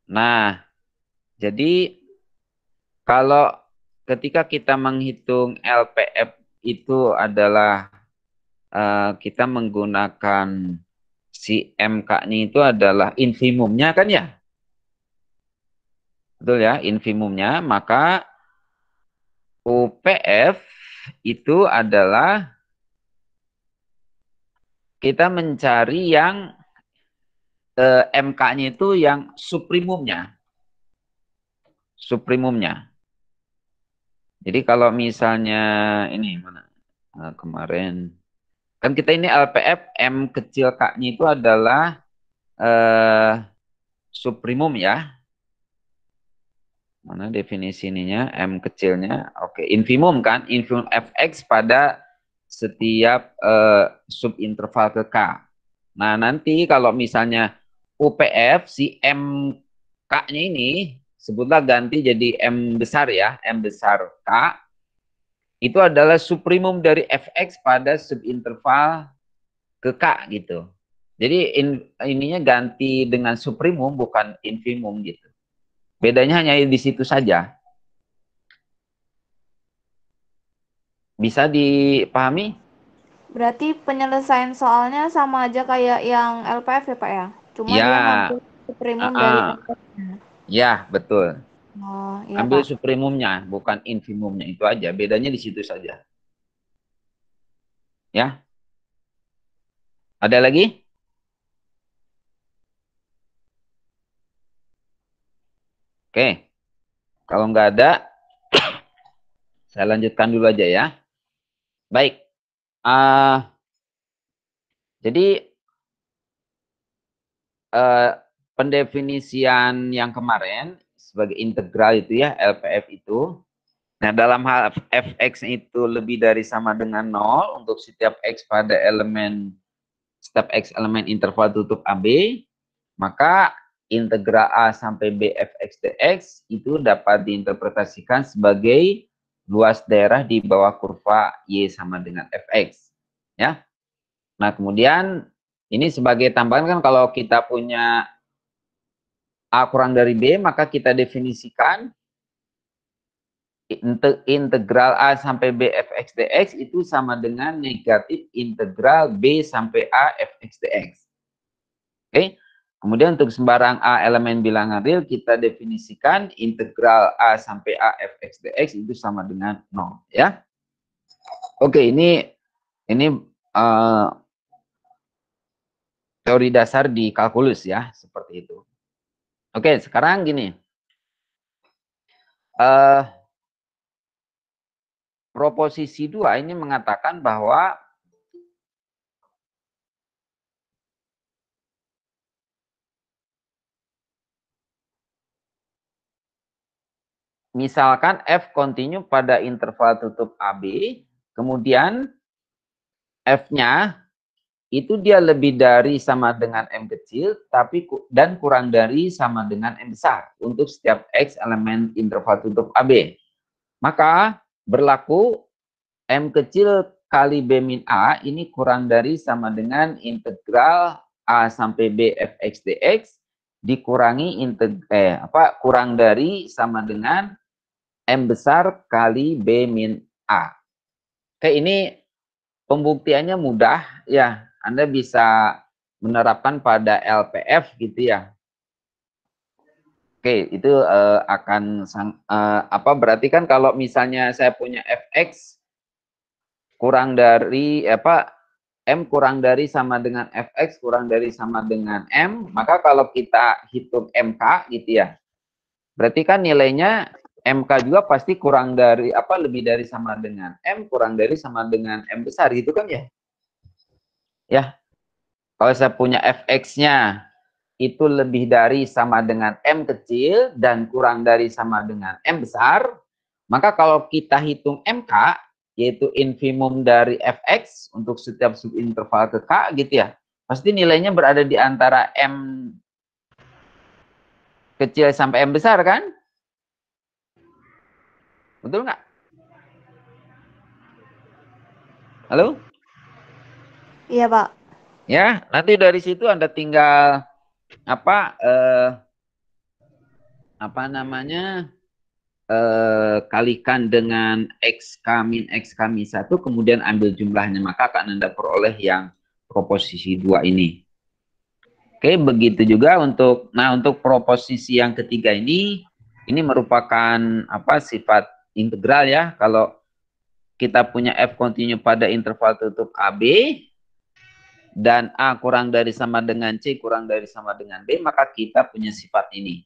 Nah, jadi kalau ketika kita menghitung LPF itu adalah kita menggunakan si MK-nya itu adalah infimumnya kan ya? Betul ya, infimumnya. Maka UPF itu adalah kita mencari yang MK-nya itu yang suprimumnya. Suprimumnya. Jadi kalau misalnya ini mana kemarin kan kita ini LPF M kecil K-nya itu adalah eh, suprimum ya. Mana definisi ininya M kecilnya? Oke, infimum kan? Infimum fx pada setiap subinterval ke K. Nah, nanti kalau misalnya UPF si MK-nya ini sebutlah ganti jadi M besar ya, M besar K itu adalah suprimum dari fx pada subinterval ke K gitu. Jadi ininya ganti dengan suprimum bukan infimum gitu. Bedanya hanya di situ saja. Bisa dipahami? Berarti penyelesaian soalnya sama aja kayak yang LPF ya Pak ya? Cuma dia Ya, ngambil supremum dari uh, LPF-nya. ya betul. Oh iya Ambil Pak. suprimumnya, bukan infimumnya itu aja. Bedanya di situ saja. Ya, ada lagi? Oke, kalau nggak ada, saya lanjutkan dulu aja ya. Baik, uh, jadi uh, pendefinisian yang kemarin sebagai integral itu ya, LPF itu. Nah, dalam hal fx itu lebih dari sama dengan 0 untuk setiap x pada setiap x elemen interval tutup AB, maka integral A sampai B fx dx itu dapat diinterpretasikan sebagai luas daerah di bawah kurva Y sama dengan fx. Ya. Nah, kemudian ini sebagai tambahan kan kalau kita punya A kurang dari B, maka kita definisikan integral A sampai B fx dx itu sama dengan negatif integral B sampai A fx dx. Oke. Kemudian untuk sembarang A elemen bilangan real kita definisikan integral A sampai A fx dx itu sama dengan 0 ya. Oke, ini uh, teori dasar di kalkulus ya, seperti itu. Oke, sekarang gini. Uh, proposisi 2 ini mengatakan bahwa misalkan F kontinu pada interval tutup AB, kemudian F-nya itu dia lebih dari sama dengan M kecil, tapi dan kurang dari sama dengan M besar untuk setiap X elemen interval tutup AB. Maka berlaku M kecil kali B min A ini kurang dari sama dengan integral A sampai B fx dx dikurangi kurang dari sama dengan M besar kali B min A. Oke, ini pembuktiannya mudah ya. Anda bisa menerapkan pada LPF gitu ya. Oke, itu akan berarti kan kalau misalnya saya punya fx kurang dari M kurang dari sama dengan fx kurang dari sama dengan M, maka kalau kita hitung MK gitu ya. Berarti kan nilainya MK juga pasti kurang dari lebih dari sama dengan M kurang dari sama dengan M besar gitu kan ya. Ya, kalau saya punya fx-nya itu lebih dari sama dengan M kecil dan kurang dari sama dengan M besar, maka kalau kita hitung MK, yaitu infimum dari fx untuk setiap subinterval ke K gitu ya, pasti nilainya berada di antara M kecil sampai M besar kan? Betul nggak? Halo? Iya Pak. Ya, nanti dari situ Anda tinggal apa apa namanya, kalikan dengan XK min XK min 1, kemudian ambil jumlahnya, maka akan Anda peroleh yang proposisi 2 ini. Oke, begitu juga untuk, nah untuk proposisi yang ketiga ini merupakan apa, sifat integral ya. Kalau kita punya F kontinu pada interval tutup AB, dan A kurang dari sama dengan C kurang dari sama dengan B, maka kita punya sifat ini.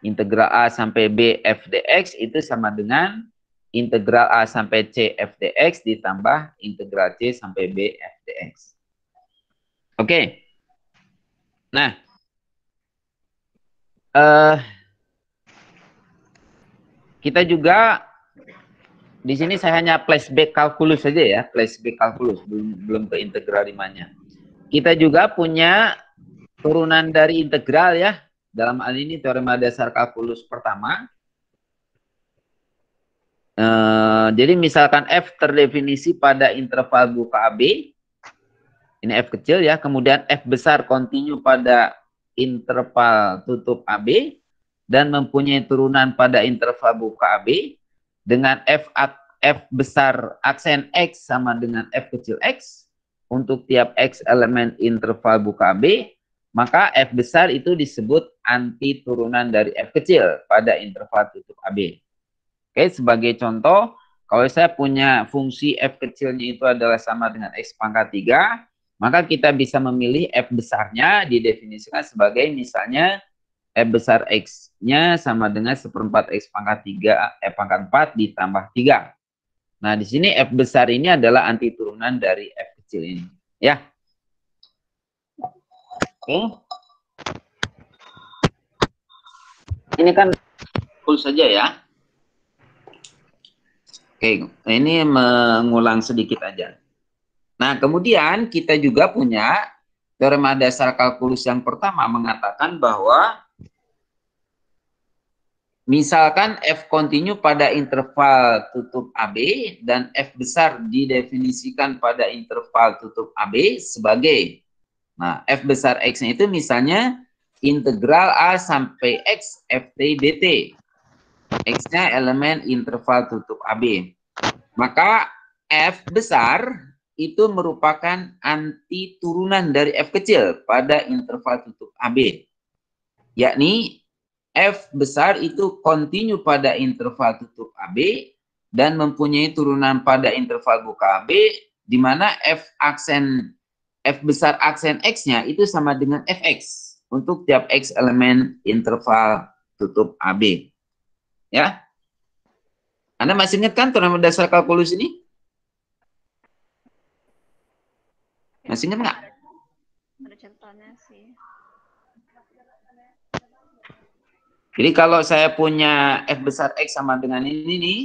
Integral A sampai B f dx itu sama dengan integral A sampai C f dx ditambah integral C sampai B f dx. Oke. Nah, kita juga di sini saya hanya flashback kalkulus saja ya, flashback kalkulus, belum ke integral rimanya. Kita juga punya turunan dari integral ya. Dalam hal ini teorema dasar kalkulus pertama. Jadi misalkan F terdefinisi pada interval buka AB, ini F kecil ya, kemudian F besar kontinu pada interval tutup AB, dan mempunyai turunan pada interval buka AB, dengan F besar aksen X sama dengan F kecil X, untuk tiap X elemen interval buka AB, maka F besar itu disebut anti turunan dari F kecil pada interval tutup AB. Oke, sebagai contoh, kalau saya punya fungsi F kecilnya itu adalah sama dengan X pangkat 3, maka kita bisa memilih F besarnya didefinisikan sebagai misalnya F besar X-nya sama dengan 1/4 X pangkat 3, F pangkat 4 ditambah 3. Nah, di sini F besar ini adalah anti turunan dari F kecil ini. Ya. Oke. Ini kan full saja ya. Oke, ini mengulang sedikit aja. Nah, kemudian kita juga punya teorema dasar kalkulus yang pertama mengatakan bahwa misalkan F kontinu pada interval tutup AB dan F besar didefinisikan pada interval tutup AB sebagai, nah F besar X-nya itu misalnya integral A sampai X Ft dt. X-nya elemen interval tutup AB. Maka F besar itu merupakan anti turunan dari F kecil pada interval tutup AB. Yakni F besar itu kontinu pada interval tutup AB dan mempunyai turunan pada interval buka AB, di mana F besar aksen X-nya itu sama dengan Fx untuk tiap X elemen interval tutup AB. Ya. Anda masih ingat kan teorema dasar kalkulus ini? Masih ingat nggak? Ada contohnya sih. Jadi kalau saya punya F besar X sama dengan ini nih,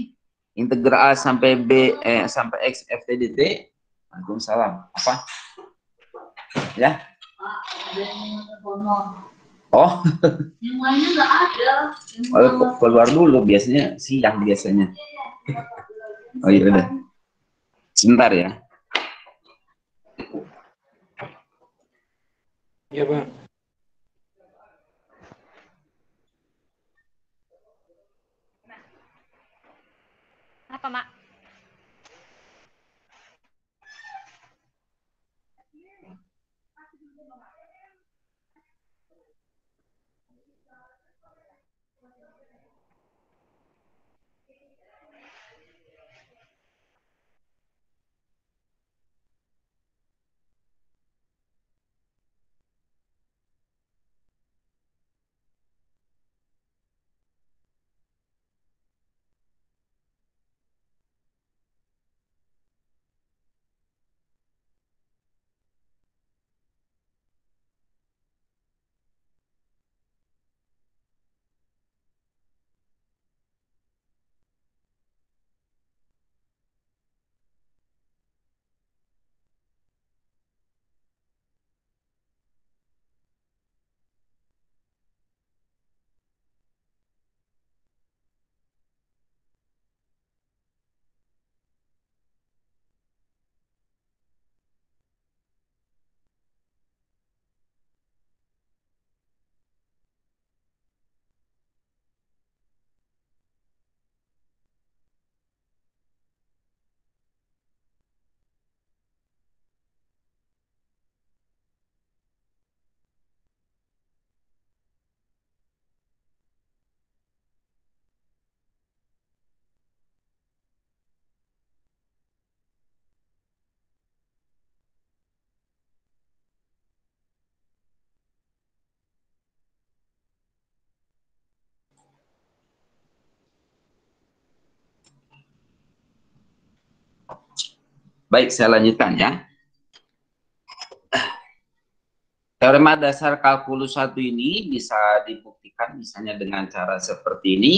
integral A sampai B sampai X Ft dt. Waalaikumsalam. Apa? Ya. Oh. Yang lainnya nggak ada. Oh, keluar dulu biasanya siang biasanya. Oh iya udah. Sebentar ya. Iya, Pak. Apa, Mak? Baik, saya lanjutkan ya. Teorema dasar kalkulus 1 ini bisa dibuktikan misalnya dengan cara seperti ini.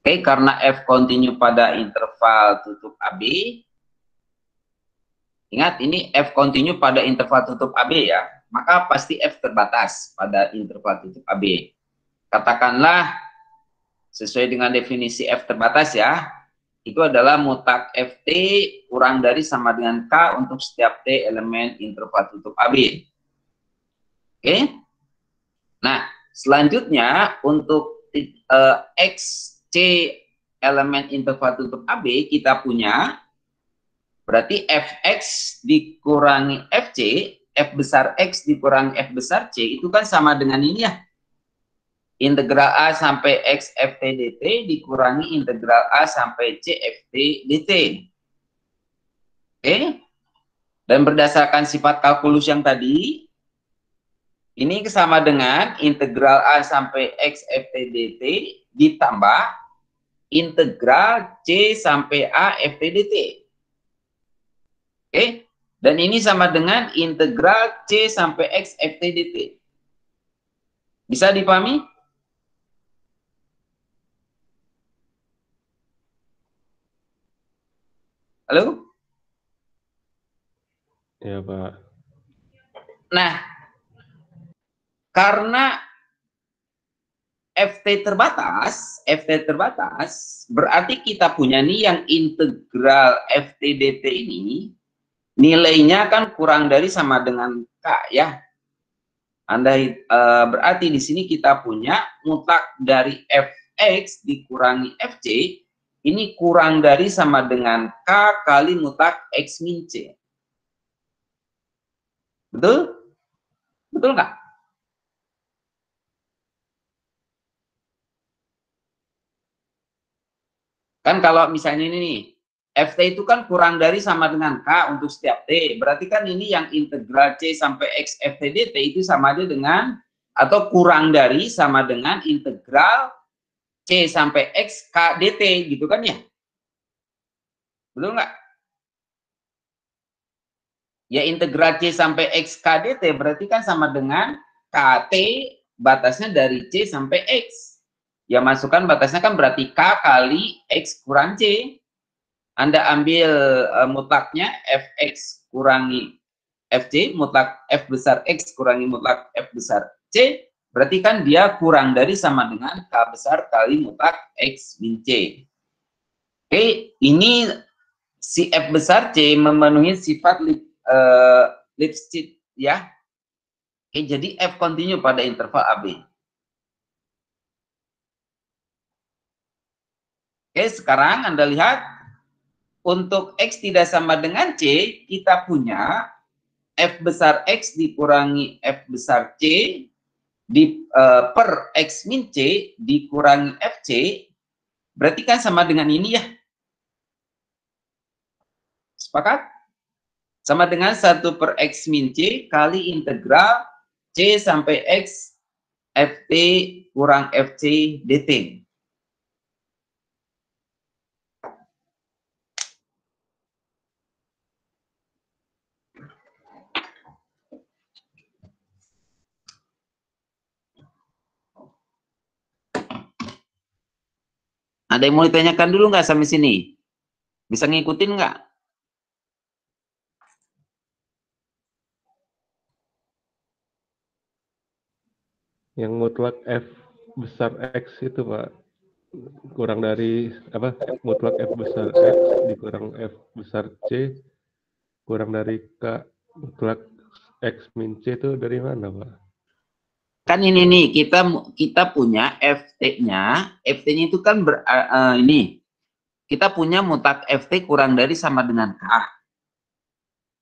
Oke, karena F kontinu pada interval tutup AB. Ingat, ini F kontinu pada interval tutup AB ya. Maka pasti F terbatas pada interval tutup AB. Katakanlah, sesuai dengan definisi F terbatas ya, itu adalah mutak Ft kurang dari sama dengan K untuk setiap T elemen interval tutup AB. Oke? Nah, selanjutnya untuk X, C elemen interval tutup AB kita punya, berarti Fx dikurangi Fc, F besar X dikurangi F besar C, itu kan sama dengan ini ya. Integral A sampai X Ft dt dikurangi integral A sampai C Ft dt. Oke? Dan berdasarkan sifat kalkulus yang tadi, ini sama dengan integral A sampai X Ft dt ditambah integral C sampai A Ft dt. Oke? Dan ini sama dengan integral C sampai X Ft dt. Bisa dipahami? Halo? Ya, Pak. Nah, karena Ft terbatas, berarti kita punya nih yang integral Ft dt ini, nilainya kan kurang dari sama dengan K ya. Berarti di sini kita punya mutlak dari Fx dikurangi Fc, ini kurang dari sama dengan K kali mutlak X min C. Betul? Betul nggak? Kan kalau misalnya ini nih, Ft itu kan kurang dari sama dengan K untuk setiap T. Berarti kan ini yang integral C sampai X Ft dt itu sama aja dengan, atau kurang dari sama dengan integral C sampai X K dt, gitu kan ya? Betul nggak? Ya integral C sampai X K dt berarti kan sama dengan KT batasnya dari C sampai X. Ya masukkan batasnya kan berarti K kali X kurang C. Anda ambil mutlaknya Fx kurangi Fc, mutlak F besar X kurangi mutlak F besar C, berarti kan dia kurang dari sama dengan K besar kali mutlak X min C. Oke, ini si F besar C memenuhi sifat Lipschitz ya. Oke, jadi F kontinu pada interval AB. Oke, sekarang Anda lihat untuk X tidak sama dengan C, kita punya F besar X dikurangi F besar C per X min C dikurangi FC, berarti kan sama dengan ini ya. Sepakat? Sama dengan 1 per X min C kali integral C sampai X Ft kurang Fc dt. Ada yang mau ditanyakan dulu nggak sampai sini? Bisa ngikutin nggak? Yang mutlak F besar X itu, Pak. Kurang dari apa? Mutlak F besar X dikurang F besar C kurang dari K mutlak X min C itu dari mana, Pak? Kan ini nih kita punya Ft-nya itu kan ini kita punya mutlak Ft kurang dari sama dengan K.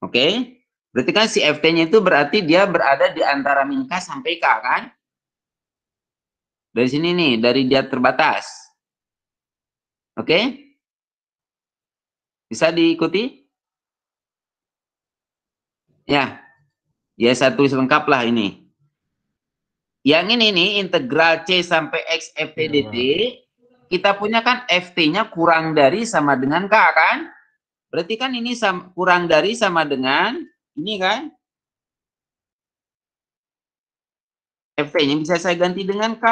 Oke? Berarti kan si Ft-nya itu berarti dia berada di antara min K sampai K kan? Dari sini nih, dari dia terbatas. Oke? Bisa diikuti? Ya. Ya saya tulis lengkap lah ini. Yang ini nih integral C sampai X Ft dt, kita punya kan Ft-nya kurang dari sama dengan K kan? Berarti kan ini kurang dari sama dengan ini kan? FT-nya bisa saya ganti dengan K.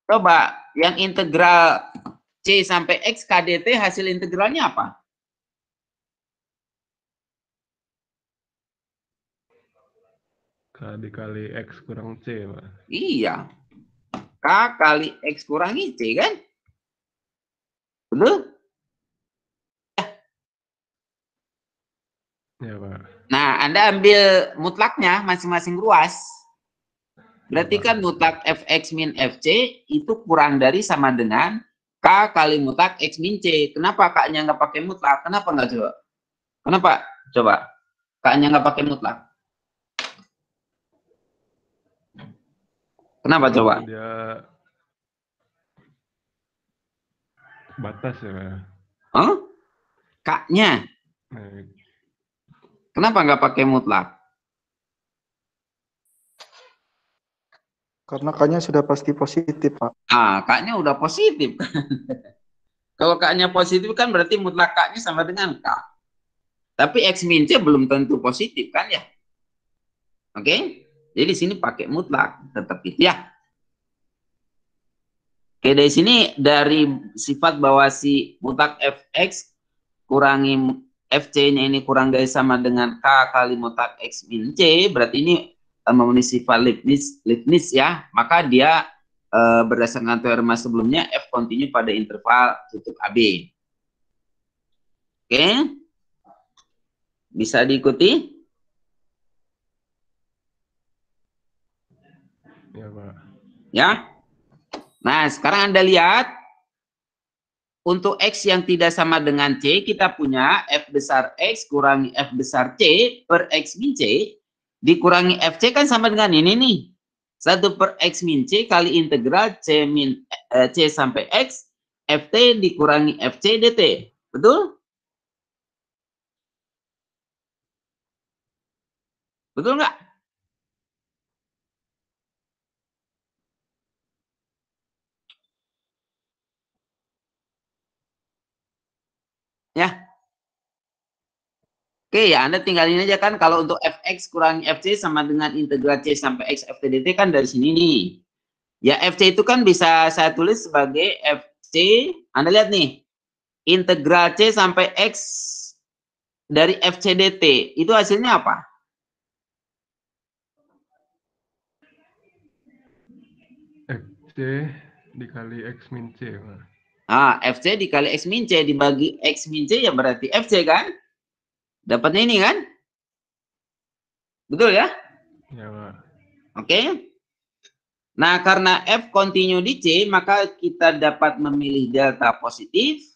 Coba yang integral C sampai X KDT hasil integralnya apa? K dikali X kurang C, Pak. Iya. K kali X kurangi C kan? Betul? Ya, Pak. Nah, Anda ambil mutlaknya masing-masing ruas. Berarti Ya, Pak. kan mutlak Fx min Fc itu kurang dari sama dengan K kali mutlak X min C. Kenapa K-nya nggak pakai mutlak? Kenapa nggak coba? Kenapa? Coba. K-nya nggak pakai mutlak. Kenapa coba? Dia batas ya, Pak. Oh? K-nya. Nah, Kenapa nggak pakai mutlak? Karena K-nya sudah pasti positif, Pak. Ah, K-nya udah positif. Kalau K-nya positif kan berarti mutlak K-nya sama dengan K. Tapi X min C belum tentu positif kan ya? Oke? Jadi di sini pakai mutlak. Tetap itu ya. Oke, dari sini dari sifat bahwa si mutlak Fx kurangi Fc-nya ini kurang dari sama dengan K kali mutlak X min C, berarti ini memenuhi sifat Leibniz ya. Maka dia berdasarkan teorema sebelumnya F kontinu pada interval tutup AB. Oke? Bisa diikuti? ya, Pak. Ya. Nah, sekarang Anda lihat untuk X yang tidak sama dengan C, kita punya F besar X kurangi F besar C per X min C dikurangi FC kan sama dengan ini nih. 1 per X min C kali integral C sampai X FT dikurangi FC DT. Betul? Betul nggak? Ya. Oke ya, Anda tinggalin aja kan kalau untuk Fx kurangi Fc sama dengan integral C sampai X FT DT kan dari sini nih. Ya Fc itu kan bisa saya tulis sebagai Fc, Anda lihat nih, integral C sampai X dari FC DT, itu hasilnya apa? FC dikali X min C, Pak. Ah, FC dikali X min C dibagi X min C ya berarti FC kan? Dapatnya ini kan? Betul ya? Ya, Pak. Oke. Nah, karena F kontinu di C, maka kita dapat memilih delta positif.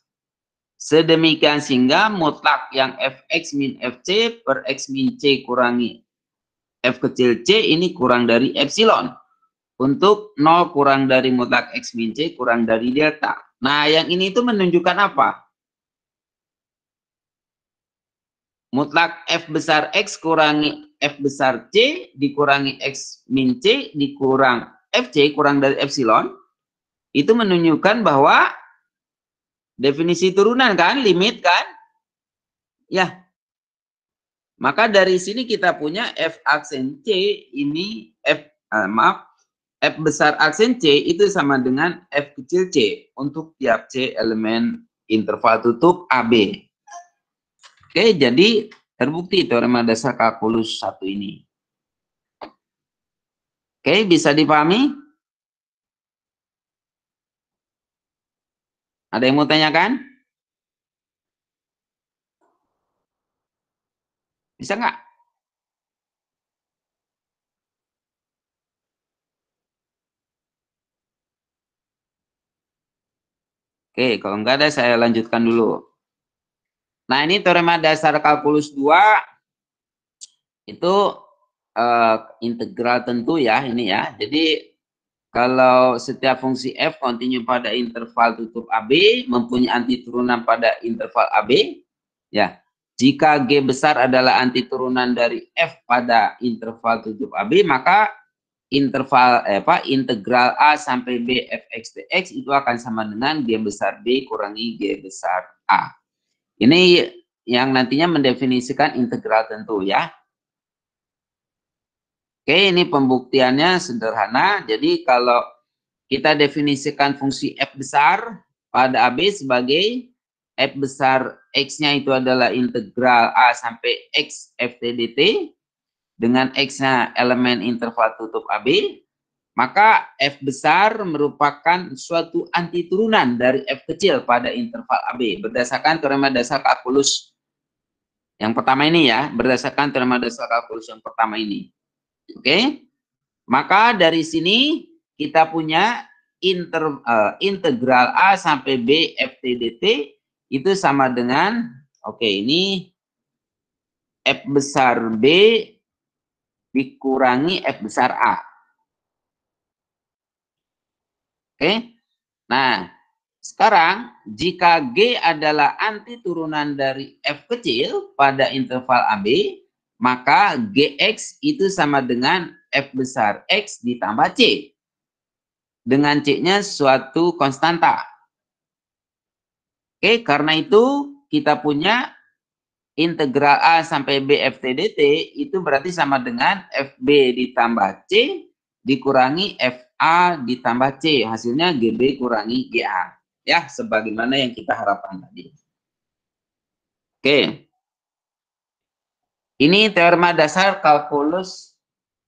Sedemikian sehingga mutlak yang Fx min Fc per X min C kurangi F kecil C ini kurang dari epsilon. Untuk 0 kurang dari mutlak X min C kurang dari delta. Nah, yang ini itu menunjukkan apa? Mutlak F besar X kurangi F besar C dikurangi X min C dikurang FC kurang dari epsilon. Itu menunjukkan bahwa definisi turunan kan, limit kan? Ya. Maka dari sini kita punya F aksen C ini F besar aksen C itu sama dengan F kecil C untuk tiap C elemen interval tutup AB. Oke, jadi terbukti teorema dasar kalkulus 1 ini. Oke, bisa dipahami? Ada yang mau tanyakan? Bisa nggak? Oke, kalau nggak ada saya lanjutkan dulu. Nah, ini teorema dasar kalkulus 2 itu integral tentu ya ini ya. Jadi kalau setiap fungsi f kontinu pada interval tutup AB mempunyai antiturunan pada interval AB, ya. Jika G besar adalah antiturunan dari f pada interval tutup AB, maka interval integral A sampai B fx dx itu akan sama dengan G besar B kurangi G besar A. Ini yang nantinya mendefinisikan integral tentu ya. Oke, ini pembuktiannya sederhana. Jadi kalau kita definisikan fungsi f besar pada AB sebagai f besar x-nya itu adalah integral A sampai x ft dt dengan x-nya elemen interval tutup AB, maka f besar merupakan suatu antiturunan dari f kecil pada interval AB berdasarkan teorema dasar kalkulus yang pertama ini ya, berdasarkan teorema dasar kalkulus yang pertama ini. Oke. Maka dari sini kita punya integral A sampai B ft dt itu sama dengan ini f besar B dikurangi f besar A. Oke. Nah, sekarang jika G adalah antiturunan dari f kecil pada interval AB, maka Gx itu sama dengan f besar X ditambah C. Dengan C-nya suatu konstanta. Oke, karena itu kita punya integral A sampai B ft dt itu berarti sama dengan fb ditambah C dikurangi fa ditambah C. Hasilnya gb kurangi ga. Ya, sebagaimana yang kita harapkan tadi. Oke. Ini teorema dasar kalkulus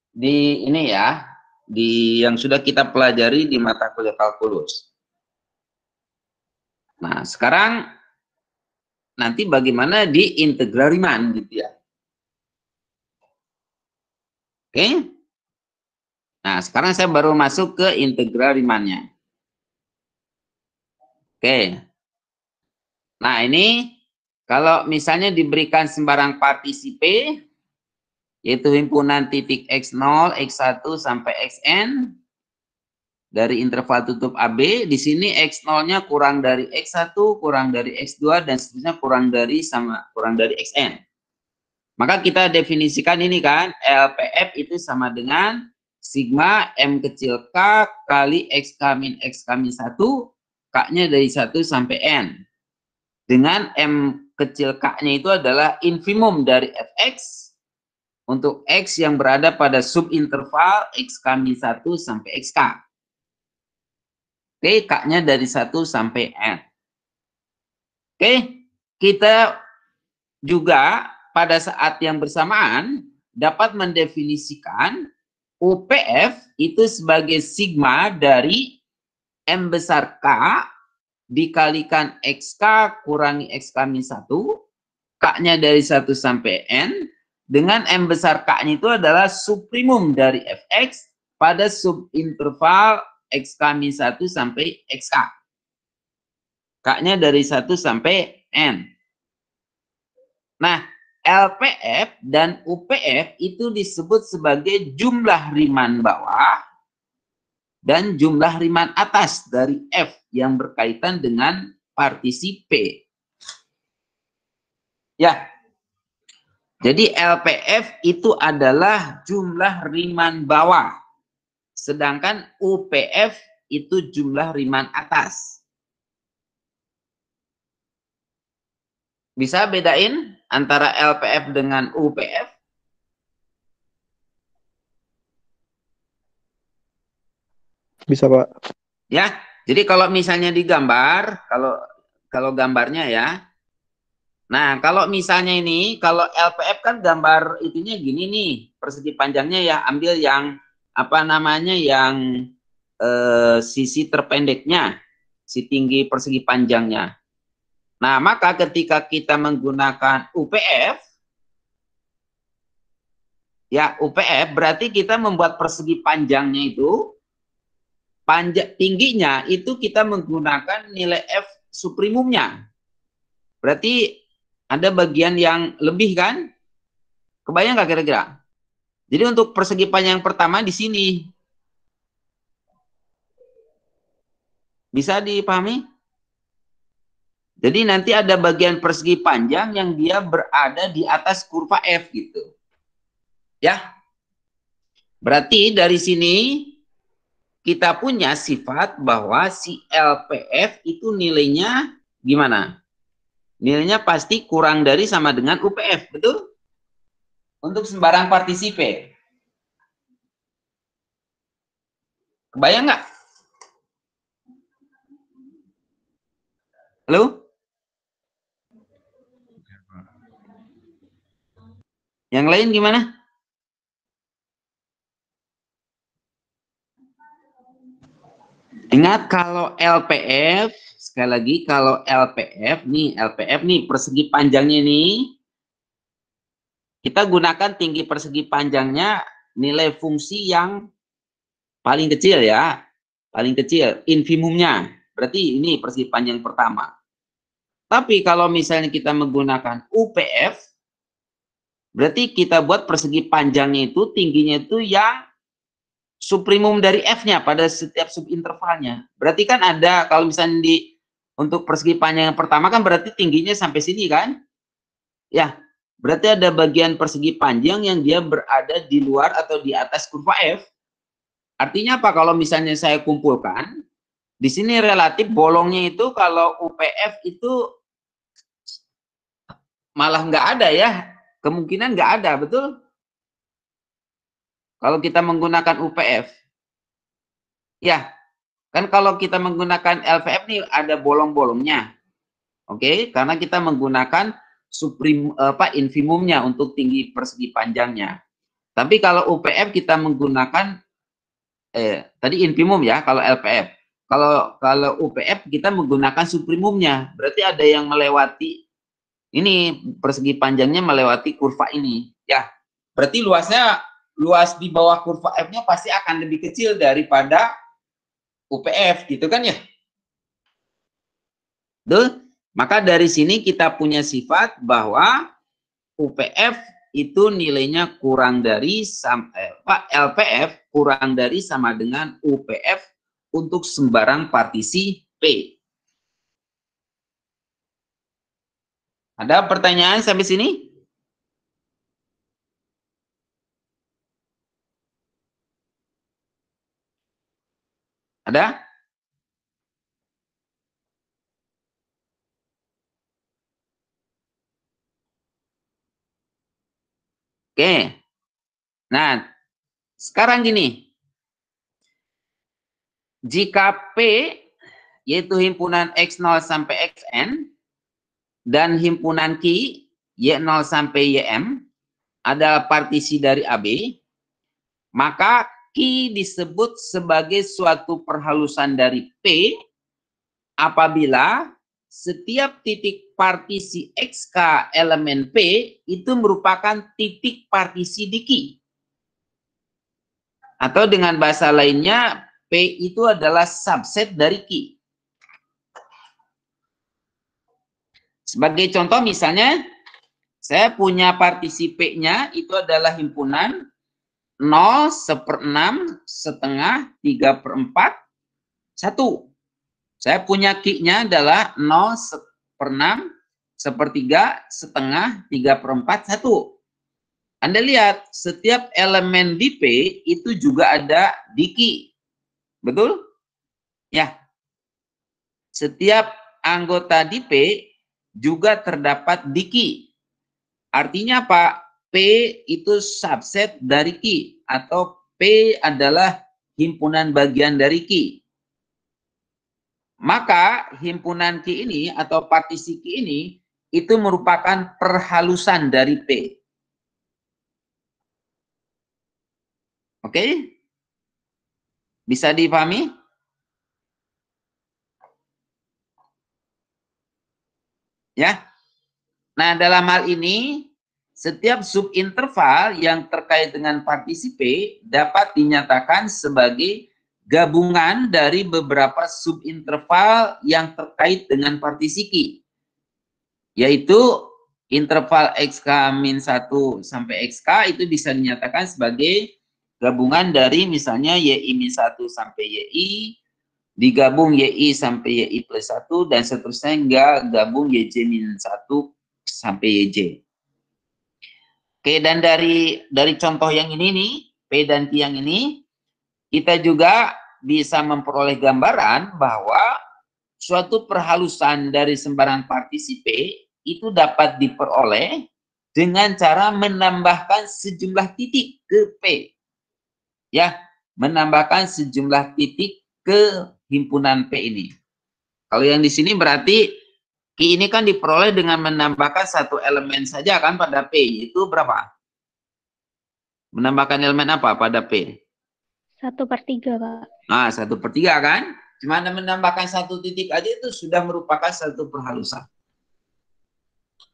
di ini ya, di yang sudah kita pelajari di mata kuliah kalkulus. Nah, sekarang nanti bagaimana di integral Riemann gitu ya. Oke. Nah, sekarang saya baru masuk ke integral Riemann-nya. Oke. Nah, ini kalau misalnya diberikan sembarang partisi P, yaitu himpunan titik x0, x1 sampai xn dari interval tutup AB, di sini x0-nya kurang dari x1, kurang dari x2 dan seterusnya kurang dari xn. Maka kita definisikan ini kan, LPF itu sama dengan sigma M kecil K kali X min 1, K-nya dari 1 sampai N. Dengan M kecil K-nya itu adalah infimum dari Fx untuk X yang berada pada subinterval X min 1 sampai XK. Oke, K-nya dari 1 sampai N. Oke, kita juga pada saat yang bersamaan dapat mendefinisikan UPF itu sebagai sigma dari M besar K dikalikan XK kurangi XK min 1, K-nya dari 1 sampai N, dengan M besar K-nya itu adalah subprimum dari Fx pada subinterval XK min 1 sampai XK. K-nya dari 1 sampai N. Nah, LPF dan UPF itu disebut sebagai jumlah Riemann bawah dan jumlah Riemann atas dari F yang berkaitan dengan partisi P. Ya. Jadi LPF itu adalah jumlah Riemann bawah. Sedangkan UPF itu jumlah Riemann atas. Bisa bedain antara LPF dengan UPF? Bisa, Pak. Ya, jadi kalau misalnya digambar, kalau gambarnya ya. Nah, kalau misalnya ini, kalau LPF kan gambar itunya gini nih, persegi panjangnya ya, ambil yang apa namanya yang sisi terpendeknya, si tinggi persegi panjangnya. Nah, maka ketika kita menggunakan UPF, ya UPF berarti kita membuat persegi panjangnya itu, tingginya itu kita menggunakan nilai F suprimumnya. Berarti ada bagian yang lebih kan? Kebayang nggak kira-kira? Jadi untuk persegi panjang pertama di sini. Bisa dipahami? Jadi nanti ada bagian persegi panjang yang dia berada di atas kurva F gitu. Ya. Berarti dari sini kita punya sifat bahwa si LPF itu nilainya gimana? Nilainya pasti kurang dari sama dengan UPF, betul? Untuk sembarang partisi P. Kebayang nggak? Halo? Yang lain gimana? Ingat kalau LPF, sekali lagi kalau LPF nih persegi panjangnya nih, kita gunakan tinggi persegi panjangnya nilai fungsi yang paling kecil ya, paling kecil, infimumnya. Berarti ini persegi panjang pertama. Tapi kalau misalnya kita menggunakan UPF, berarti kita buat persegi panjangnya itu tingginya itu yang suprimum dari F-nya pada setiap subintervalnya. Berarti kan ada, kalau misalnya untuk persegi panjang yang pertama kan berarti tingginya sampai sini kan? Ya, berarti ada bagian persegi panjang yang dia berada di luar atau di atas kurva F. Artinya apa? Kalau misalnya saya kumpulkan, di sini relatif bolongnya itu kalau UPF itu malah nggak ada ya. Kemungkinan nggak ada, betul? Kalau kita menggunakan UPF. Ya, kan kalau kita menggunakan LPF nih ada bolong-bolongnya. Oke, karena kita menggunakan infimumnya untuk tinggi persegi panjangnya. Tapi kalau UPF kita menggunakan tadi infimum ya, kalau LPF. Kalau UPF kita menggunakan suprimumnya. Berarti ada yang melewati ini persegi panjangnya melewati kurva ini. Ya, berarti luas di bawah kurva F-nya pasti akan lebih kecil daripada UPF, gitu kan ya? Tuh, maka dari sini kita punya sifat bahwa UPF itu nilainya kurang dari LPF kurang dari sama dengan UPF untuk sembarang partisi P. Ada pertanyaan sampai sini? Ada? Oke. Nah, sekarang gini. Jika P yaitu himpunan X0 sampai Xn dan himpunan Q Y0 sampai Ym adalah partisi dari AB, maka Q disebut sebagai suatu perhalusan dari P apabila setiap titik partisi XK elemen P itu merupakan titik partisi di Q. Atau dengan bahasa lainnya, P itu adalah subset dari Q. Sebagai contoh misalnya, saya punya partisi P-nya itu adalah himpunan 0, 1/6, setengah, 3/4, 1. Saya punya Q-nya adalah 0, 1/6, 1/3, setengah, 3/4, 1. Anda lihat, setiap elemen di P itu juga ada di Q. Betul? Ya. Setiap anggota di P juga terdapat di Q. Artinya apa? P itu subset dari Q. Atau P adalah himpunan bagian dari Q. Maka himpunan Q ini atau partisi Q ini itu merupakan perhalusan dari P. Oke? Bisa dipahami? Ya. Nah, dalam hal ini setiap subinterval yang terkait dengan partisi P dapat dinyatakan sebagai gabungan dari beberapa subinterval yang terkait dengan partisi Q, yaitu interval XK-1 sampai XK itu bisa dinyatakan sebagai gabungan dari misalnya YI-1 sampai YI, digabung YI sampai YI plus 1, dan seterusnya hingga gabung YJ-1 sampai YJ. Oke, dan dari contoh yang ini nih, P P dan Q yang ini, kita juga bisa memperoleh gambaran bahwa suatu perhalusan dari sembarang partisi P itu dapat diperoleh dengan cara menambahkan sejumlah titik ke P. Ya, menambahkan sejumlah titik ke himpunan P ini. Kalau yang di sini berarti Q ini kan diperoleh dengan menambahkan satu elemen saja kan pada P, itu berapa? Menambahkan elemen apa pada P? 1/3, Pak. Nah, 1/3 kan? Cuma menambahkan satu titik aja itu sudah merupakan satu perhalusan.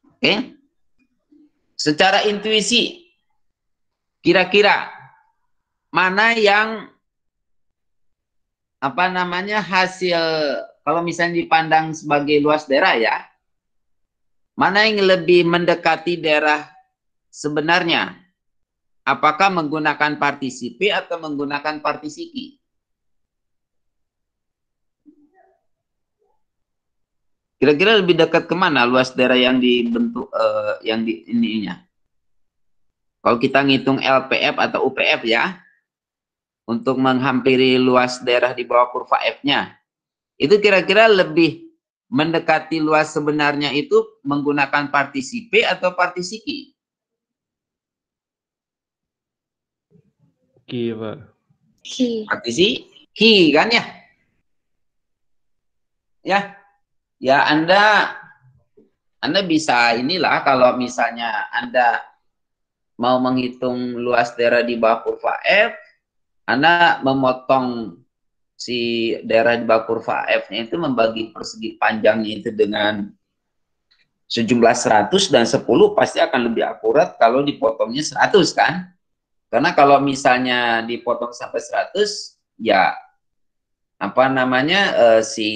Oke? Secara intuisi, kira-kira mana yang hasil, kalau misalnya dipandang sebagai luas daerah ya, mana yang lebih mendekati daerah sebenarnya? Apakah menggunakan partisi P atau menggunakan partisi Q? Kira-kira lebih dekat kemana luas daerah yang dibentuk yang di ininya? Kalau kita ngitung LPF atau UPF ya, untuk menghampiri luas daerah di bawah kurva F-nya, itu kira-kira lebih mendekati luas sebenarnya itu menggunakan partisi P atau partisi Q? Q, Pak. Q. Partisi Q kan ya? Ya, Anda bisa inilah kalau misalnya Anda mau menghitung luas daerah di bawah kurva F, Anda memotong si daerah di bawah kurva F-nya itu membagi persegi panjangnya itu dengan sejumlah 100 dan 10 pasti akan lebih akurat kalau dipotongnya 100 kan? Karena kalau misalnya dipotong sampai 100, ya si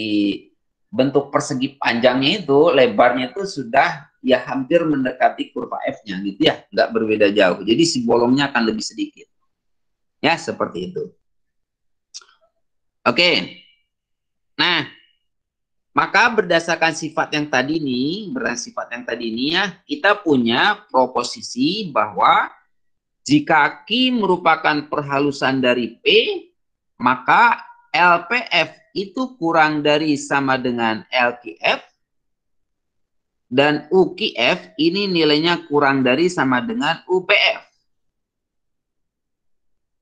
bentuk persegi panjangnya itu, lebarnya itu sudah ya hampir mendekati kurva F-nya gitu ya, nggak berbeda jauh. Jadi si bolongnya akan lebih sedikit. Ya, seperti itu. Oke. Nah, maka berdasarkan sifat yang tadi nih, ya, kita punya proposisi bahwa jika Q merupakan perhalusan dari P, maka LPF itu kurang dari sama dengan LQF, dan UQF ini nilainya kurang dari sama dengan UPF.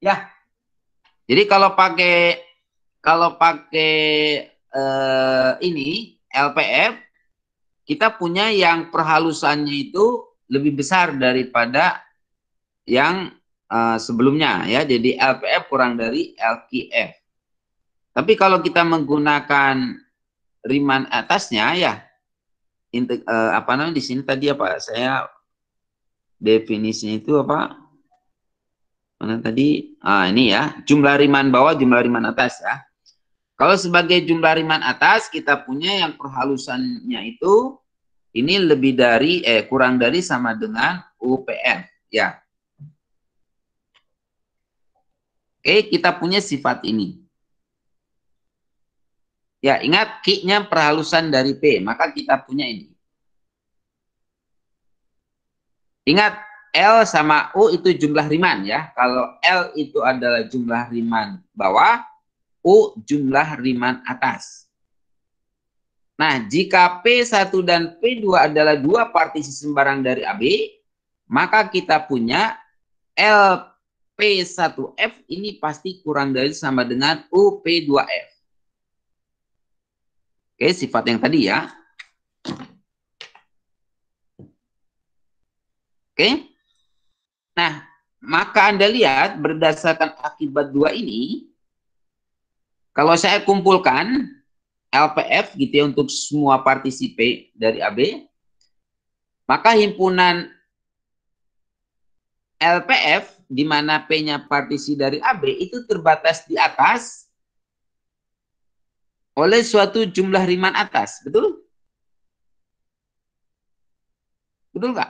Ya, jadi kalau pakai ini LPF, kita punya yang perhalusannya itu lebih besar daripada yang sebelumnya ya. Jadi LPF kurang dari LQF. Tapi kalau kita menggunakan Riemann atasnya ya, di sini tadi apa? Saya definisinya itu apa? Mana tadi? Ini ya, jumlah Riemann bawah, jumlah Riemann atas ya. Kalau sebagai jumlah Riemann atas, kita punya yang perhalusannya itu ini lebih dari kurang dari sama dengan UPF ya. Oke, kita punya sifat ini. Ya, ingat Q-nya perhalusan dari P, maka kita punya ini. Ingat, L sama U itu jumlah Riemann ya. Kalau L itu adalah jumlah Riemann bawah, U jumlah Riemann atas. Nah, jika P1 dan P2 adalah dua partisi sembarang dari AB, maka kita punya LP1F ini pasti kurang dari sama dengan UP2F. Oke, sifat yang tadi ya. Oke. Nah, maka Anda lihat berdasarkan akibat dua ini, kalau saya kumpulkan LPF gitu ya untuk semua partisi P dari AB, maka himpunan LPF di mana P-nya partisi dari AB itu terbatas di atas oleh suatu jumlah Riemann atas, betul? Betul nggak?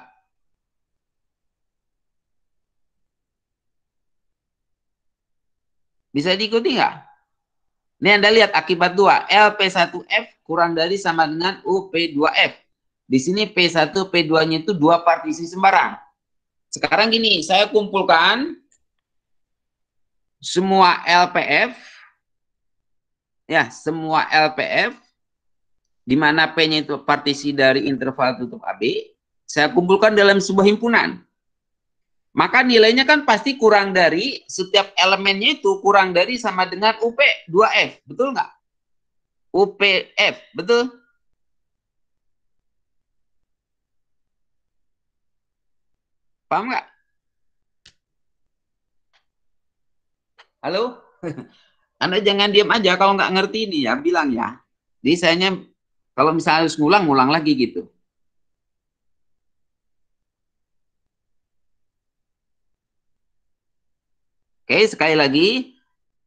Bisa diikuti nggak? Ini Anda lihat akibat 2. LP1F kurang dari sama dengan UP2F. Di sini P1, P2-nya itu dua partisi sembarang. Sekarang gini, saya kumpulkan semua LPF, ya, semua LPF, di mana P-nya itu partisi dari interval tutup AB, saya kumpulkan dalam sebuah himpunan. Maka nilainya kan pasti kurang dari, setiap elemennya itu kurang dari sama dengan UP 2F, betul nggak? UPF, betul? Paham nggak? Halo? Anda jangan diam aja, kalau nggak ngerti ini ya, bilang ya. Jadi sayanya, kalau misalnya harus ngulang lagi gitu. Oke, sekali lagi,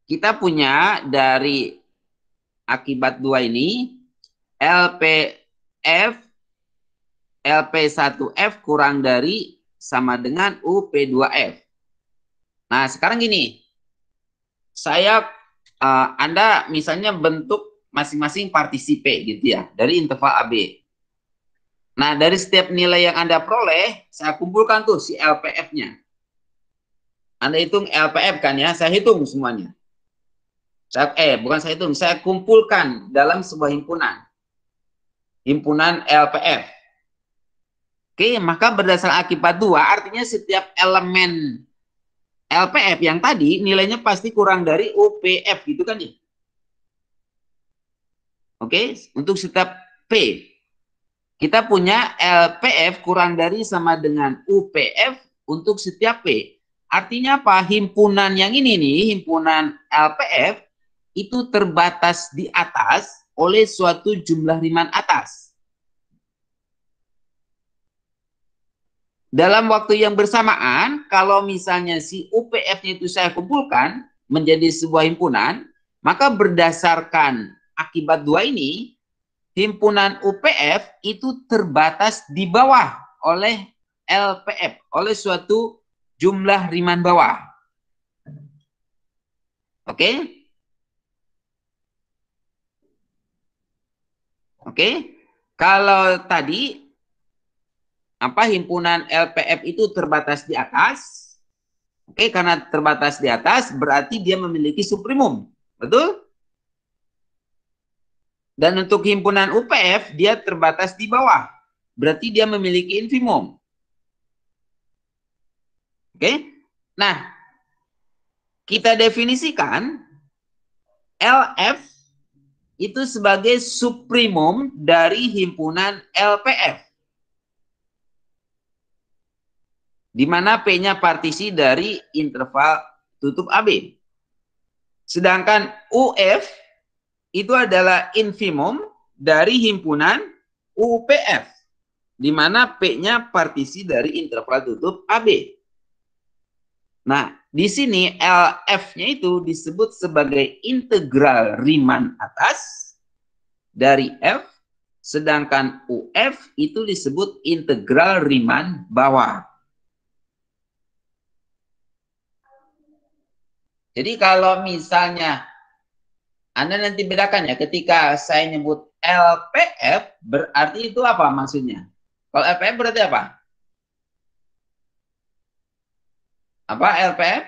kita punya dari akibat 2 ini, LPF, LP1F kurang dari sama dengan UP2F. Nah, sekarang gini, Anda misalnya bentuk masing-masing partisi P gitu ya, dari interval AB. Nah, dari setiap nilai yang Anda peroleh, saya kumpulkan tuh si LPF-nya. Anda hitung LPF kan ya, saya hitung semuanya. Bukan saya hitung, saya kumpulkan dalam sebuah himpunan. Himpunan LPF. Oke, maka berdasarkan akibat 2, artinya setiap elemen LPF yang tadi nilainya pasti kurang dari UPF gitu kan ya. Oke, untuk setiap P. Kita punya LPF kurang dari sama dengan UPF untuk setiap P. Artinya apa? Himpunan yang ini nih, himpunan LPF itu terbatas di atas oleh suatu jumlah Riemann atas. Dalam waktu yang bersamaan, kalau misalnya si UPF-nya itu saya kumpulkan menjadi sebuah himpunan, maka berdasarkan akibat 2 ini, himpunan UPF itu terbatas di bawah oleh LPF, oleh suatu jumlah Riemann bawah. Oke? Oke? Kalau tadi himpunan LPF itu terbatas di atas. Oke, karena terbatas di atas berarti dia memiliki suprimum. Betul? Dan untuk himpunan UPF dia terbatas di bawah. Berarti dia memiliki infimum. Oke? Nah, kita definisikan LF itu sebagai suprimum dari himpunan LPF. Di mana P-nya partisi dari interval tutup AB. Sedangkan UF itu adalah infimum dari himpunan UPF. Di mana P-nya partisi dari interval tutup AB. Nah, di sini LF-nya itu disebut sebagai integral Riemann atas dari F. Sedangkan UF itu disebut integral Riemann bawah. Jadi kalau misalnya Anda nanti bedakan ya, ketika saya nyebut LPF berarti itu apa maksudnya? Kalau LPF berarti apa? Apa LPF?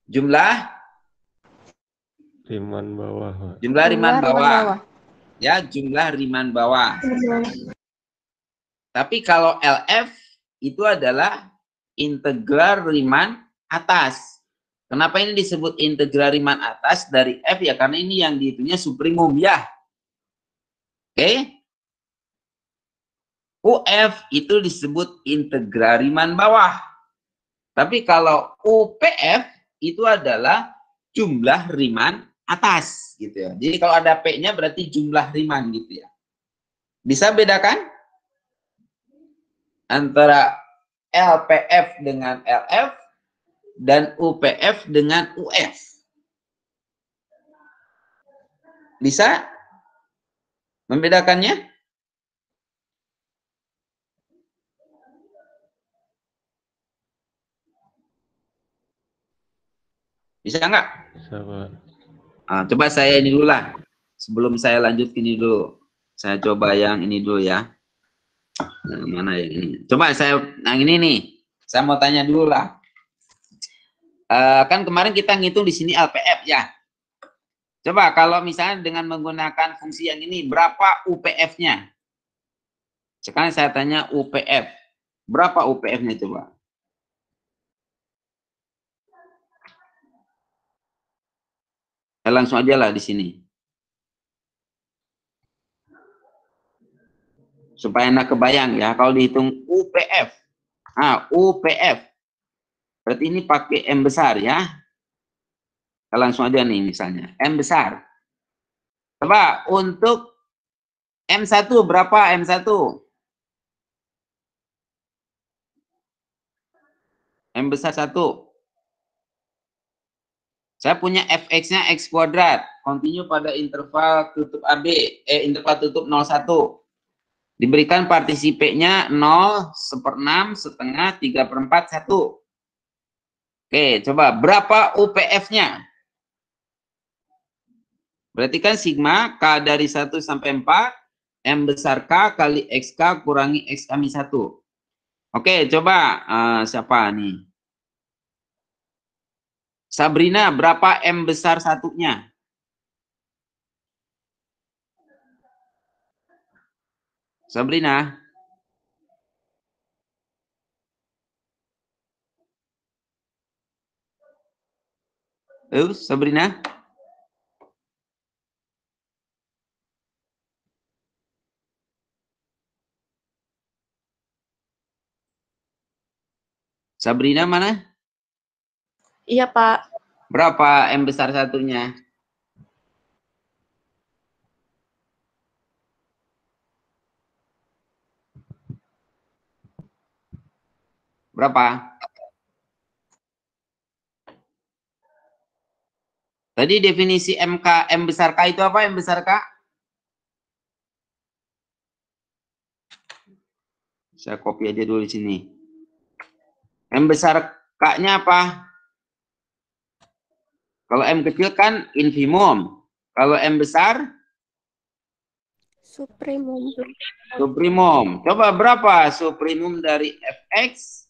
Jumlah Riemann bawah, Pak. Jumlah Riemann bawah. Ya, jumlah Riemann bawah. Tapi kalau LF itu adalah integral Riemann atas. Kenapa ini disebut integral Riemann atas dari F ya? Karena ini yang dihitungnya suprimum ya. Oke. UF itu disebut integral Riemann bawah. Tapi kalau UPF itu adalah jumlah Riemann atas gitu ya. Jadi kalau ada P-nya berarti jumlah Riemann gitu ya. Bisa bedakan antara LPF dengan LF dan UPF dengan UF. Bisa membedakannya? Bisa nggak? Bisa, Pak. Nah, coba saya ini dulu lah. Sebelum saya lanjut ini dulu. Saya coba yang ini dulu ya. Nah, mana yang ini? Coba saya, yang ini nih. Saya mau tanya dulu lah. Kan kemarin kita ngitung di sini LPF ya. Coba kalau misalnya dengan menggunakan fungsi yang ini, berapa UPF-nya? Sekarang saya tanya UPF. Berapa UPF-nya coba? Ya, langsung aja lah di sini. Supaya enak kebayang ya, kalau dihitung UPF. Nah, UPF. Berarti ini pakai M besar ya. Kita langsung aja nih misalnya. M besar. Coba untuk M1 berapa M1? M besar 1. Saya punya fx-nya x kuadrat. Continue pada interval tutup AB. Interval tutup 01. Diberikan partisipenya 0, 1/6, setengah, 3/4, 1. Oke, coba berapa UPF-nya? Berarti kan sigma K dari 1 sampai 4, M besar K kali XK kurangi X kami 1. Oke, coba siapa nih? Sabrina, berapa M besar satunya? Sabrina. Sabrina. Sabrina mana? Iya, Pak. Berapa M besar satunya? Berapa? Tadi definisi MK, M besar K itu apa? M besar K? Saya copy aja dulu di sini. M besar K-nya apa? Kalau M kecil kan infimum. Kalau M besar? Suprimum. Suprimum. Coba berapa suprimum dari fx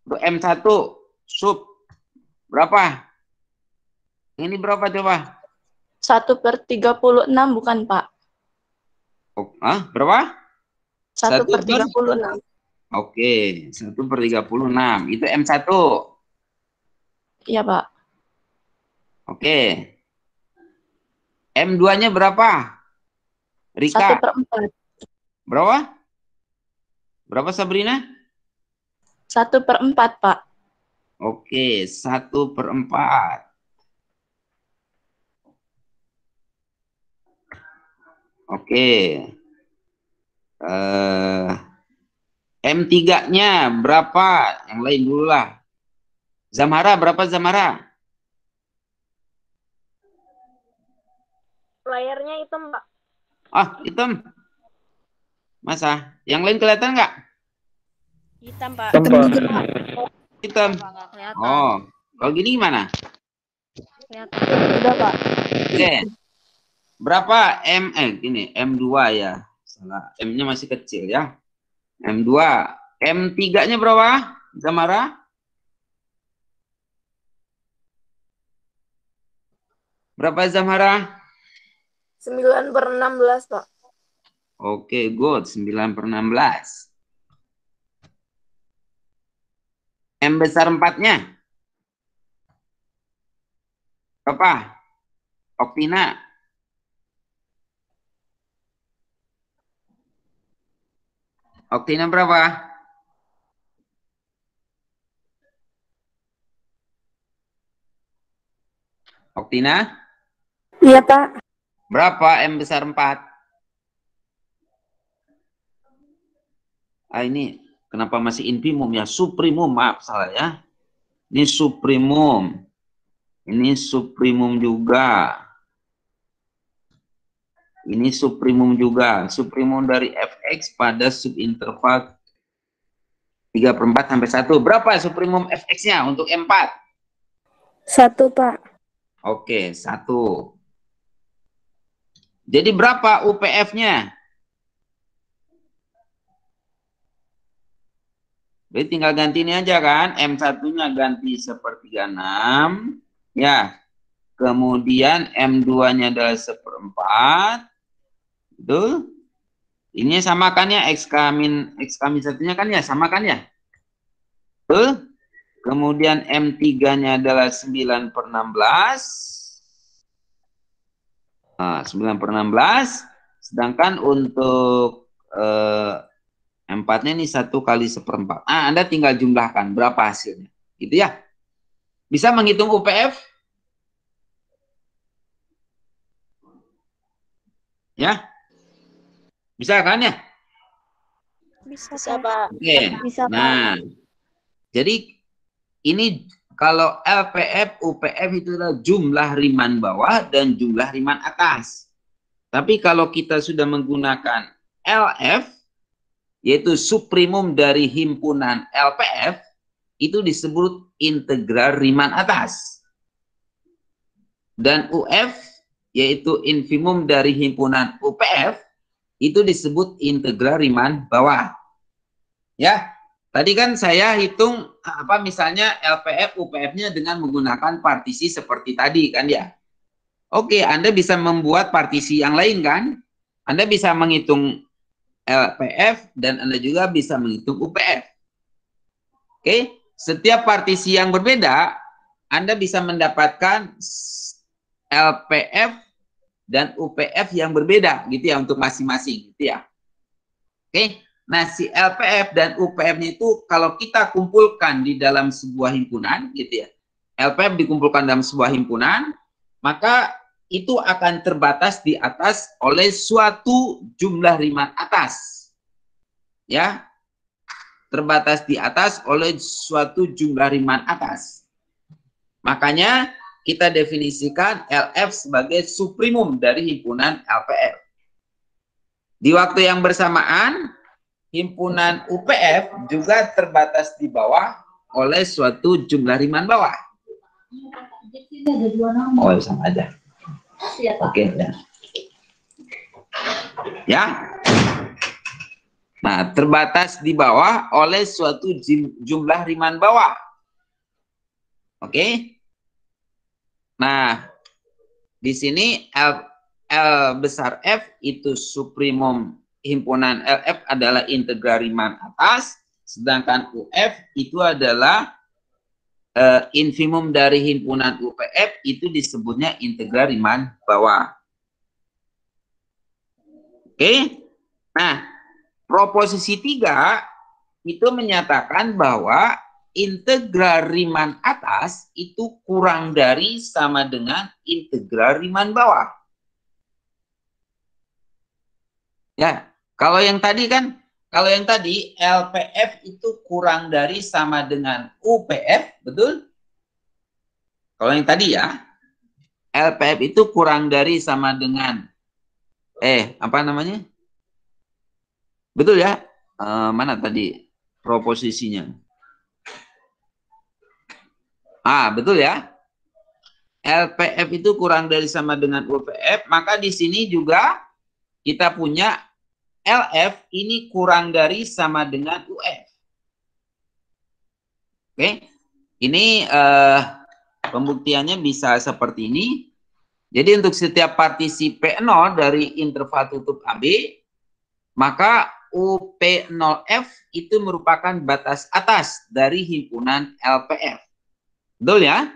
untuk M1? Sub. Berapa? Ini berapa coba? 1/36 bukan, Pak? Berapa? 1/36. Oke, 1/36. Itu M1. Iya, Pak. Oke. M2-nya berapa? Rika. 1/4. Berapa? Berapa Sabrina? 1/4, Pak. Oke, 1/4. Oke. M3-nya berapa? Yang lain dulu lah. Zamara, berapa Zamara? Layarnya hitam, Pak. Hitam. Masa? Yang lain kelihatan nggak? Hitam, Pak. Hitam, Pak. Hitam. Nggak kelihatan. Oh, kalau gini gimana? Kelihatan. Udah, Pak. Oke. Berapa M? Gini, M2 ya. Salah. M-nya masih kecil ya. M2. M3-nya berapa? Zamara? Berapa Zamara? 9/16, Pak. Oke, good. 9/16. M besar 4-nya? Berapa? Oktina? Oktina berapa? Oktina? Iya, Pak. Berapa M besar 4? Ini kenapa masih infimum ya? Suprimum, maaf salah ya. Ini suprimum. Ini suprimum juga. Ini suprimum juga. Suprimum dari fx pada subinterval 3/4 sampai 1. Berapa suprimum fx-nya untuk M4? 1, Pak. Oke, 1. Jadi berapa UPF-nya? Jadi tinggal ganti ini aja kan. M1-nya ganti 1/6. Ya. Kemudian M2-nya adalah 1/4. Betul? Ini samakan ya. X min 1-nya kan ya. Samakan ya. Betul? Kemudian M3-nya adalah 9/16. Nah, 9/16. Sedangkan untuk M4-nya ini 1 kali 1/4. Ah, Anda tinggal jumlahkan berapa hasilnya. Gitu ya. Bisa menghitung UPF? Ya. Bisa kan ya? Bisa, Pak. Oke. Bisa, Pak. Nah, jadi ini kalau LPF, UPF itu adalah jumlah riman bawah dan jumlah riman atas. Tapi kalau kita sudah menggunakan LF, yaitu suprimum dari himpunan LPF, itu disebut integral riman atas. Dan UF, yaitu infimum dari himpunan UPF, itu disebut integral riman bawah. Ya, tadi kan saya hitung misalnya LPF, UPF-nya dengan menggunakan partisi seperti tadi kan ya. Oke, Anda bisa membuat partisi yang lain kan? Anda bisa menghitung LPF dan Anda juga bisa menghitung UPF. Oke, setiap partisi yang berbeda, Anda bisa mendapatkan LPF dan UPF yang berbeda gitu ya untuk masing-masing gitu ya. Oke, nah si LPF dan UPF-nya itu kalau kita kumpulkan di dalam sebuah himpunan gitu ya. LPF dikumpulkan dalam sebuah himpunan, maka itu akan terbatas di atas oleh suatu jumlah riman atas. Ya. Terbatas di atas oleh suatu jumlah riman atas. Makanya kita definisikan LF sebagai suprimum dari himpunan LPF. Di waktu yang bersamaan, himpunan UPF juga terbatas di bawah oleh suatu jumlah riman bawah. Oh, sama aja. Oke, ya. Ya. Nah, terbatas di bawah oleh suatu jumlah riman bawah. Oke. Nah, di sini L besar F itu suprimum himpunan LF adalah integral riman atas, sedangkan UF itu adalah infimum dari himpunan UPF, itu disebutnya integral riman bawah. Oke. Nah, proposisi 3 itu menyatakan bahwa integral riman atas itu kurang dari sama dengan integral riman bawah. Ya, kalau yang tadi LPF itu kurang dari sama dengan UPF, betul? Kalau yang tadi ya, LPF itu kurang dari sama dengan betul ya? Mana tadi proposisinya? Betul ya. LPF itu kurang dari sama dengan UPF, maka di sini juga kita punya LF ini kurang dari sama dengan UF. Oke. Ini pembuktiannya bisa seperti ini. Jadi untuk setiap partisi P0 dari interval tutup AB, maka UP0F itu merupakan batas atas dari himpunan LPF. Betul ya?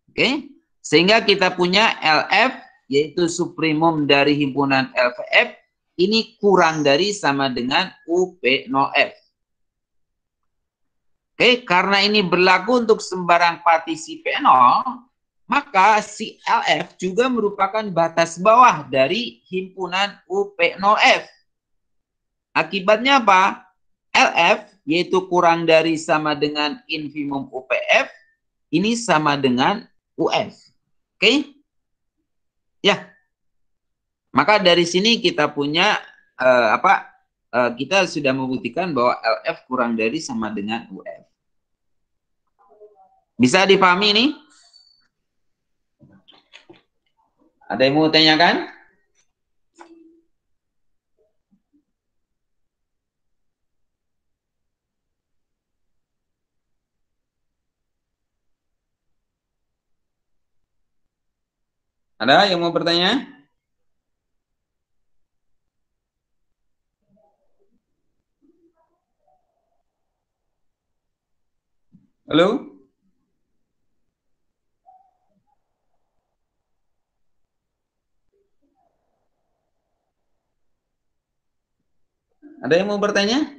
Oke. Sehingga kita punya LF, yaitu suprimum dari himpunan LPF, ini kurang dari sama dengan UP0F. Oke, karena ini berlaku untuk sembarang partisi P0, maka si LF juga merupakan batas bawah dari himpunan UP0F. Akibatnya apa? LF, yaitu kurang dari sama dengan infimum UPF, ini sama dengan UF. Oke? Ya. Maka dari sini kita punya kita sudah membuktikan bahwa LF kurang dari sama dengan UF. Bisa dipahami ini? Ada yang mau tanyakan? Ada yang mau bertanya? Halo? Ada yang mau bertanya?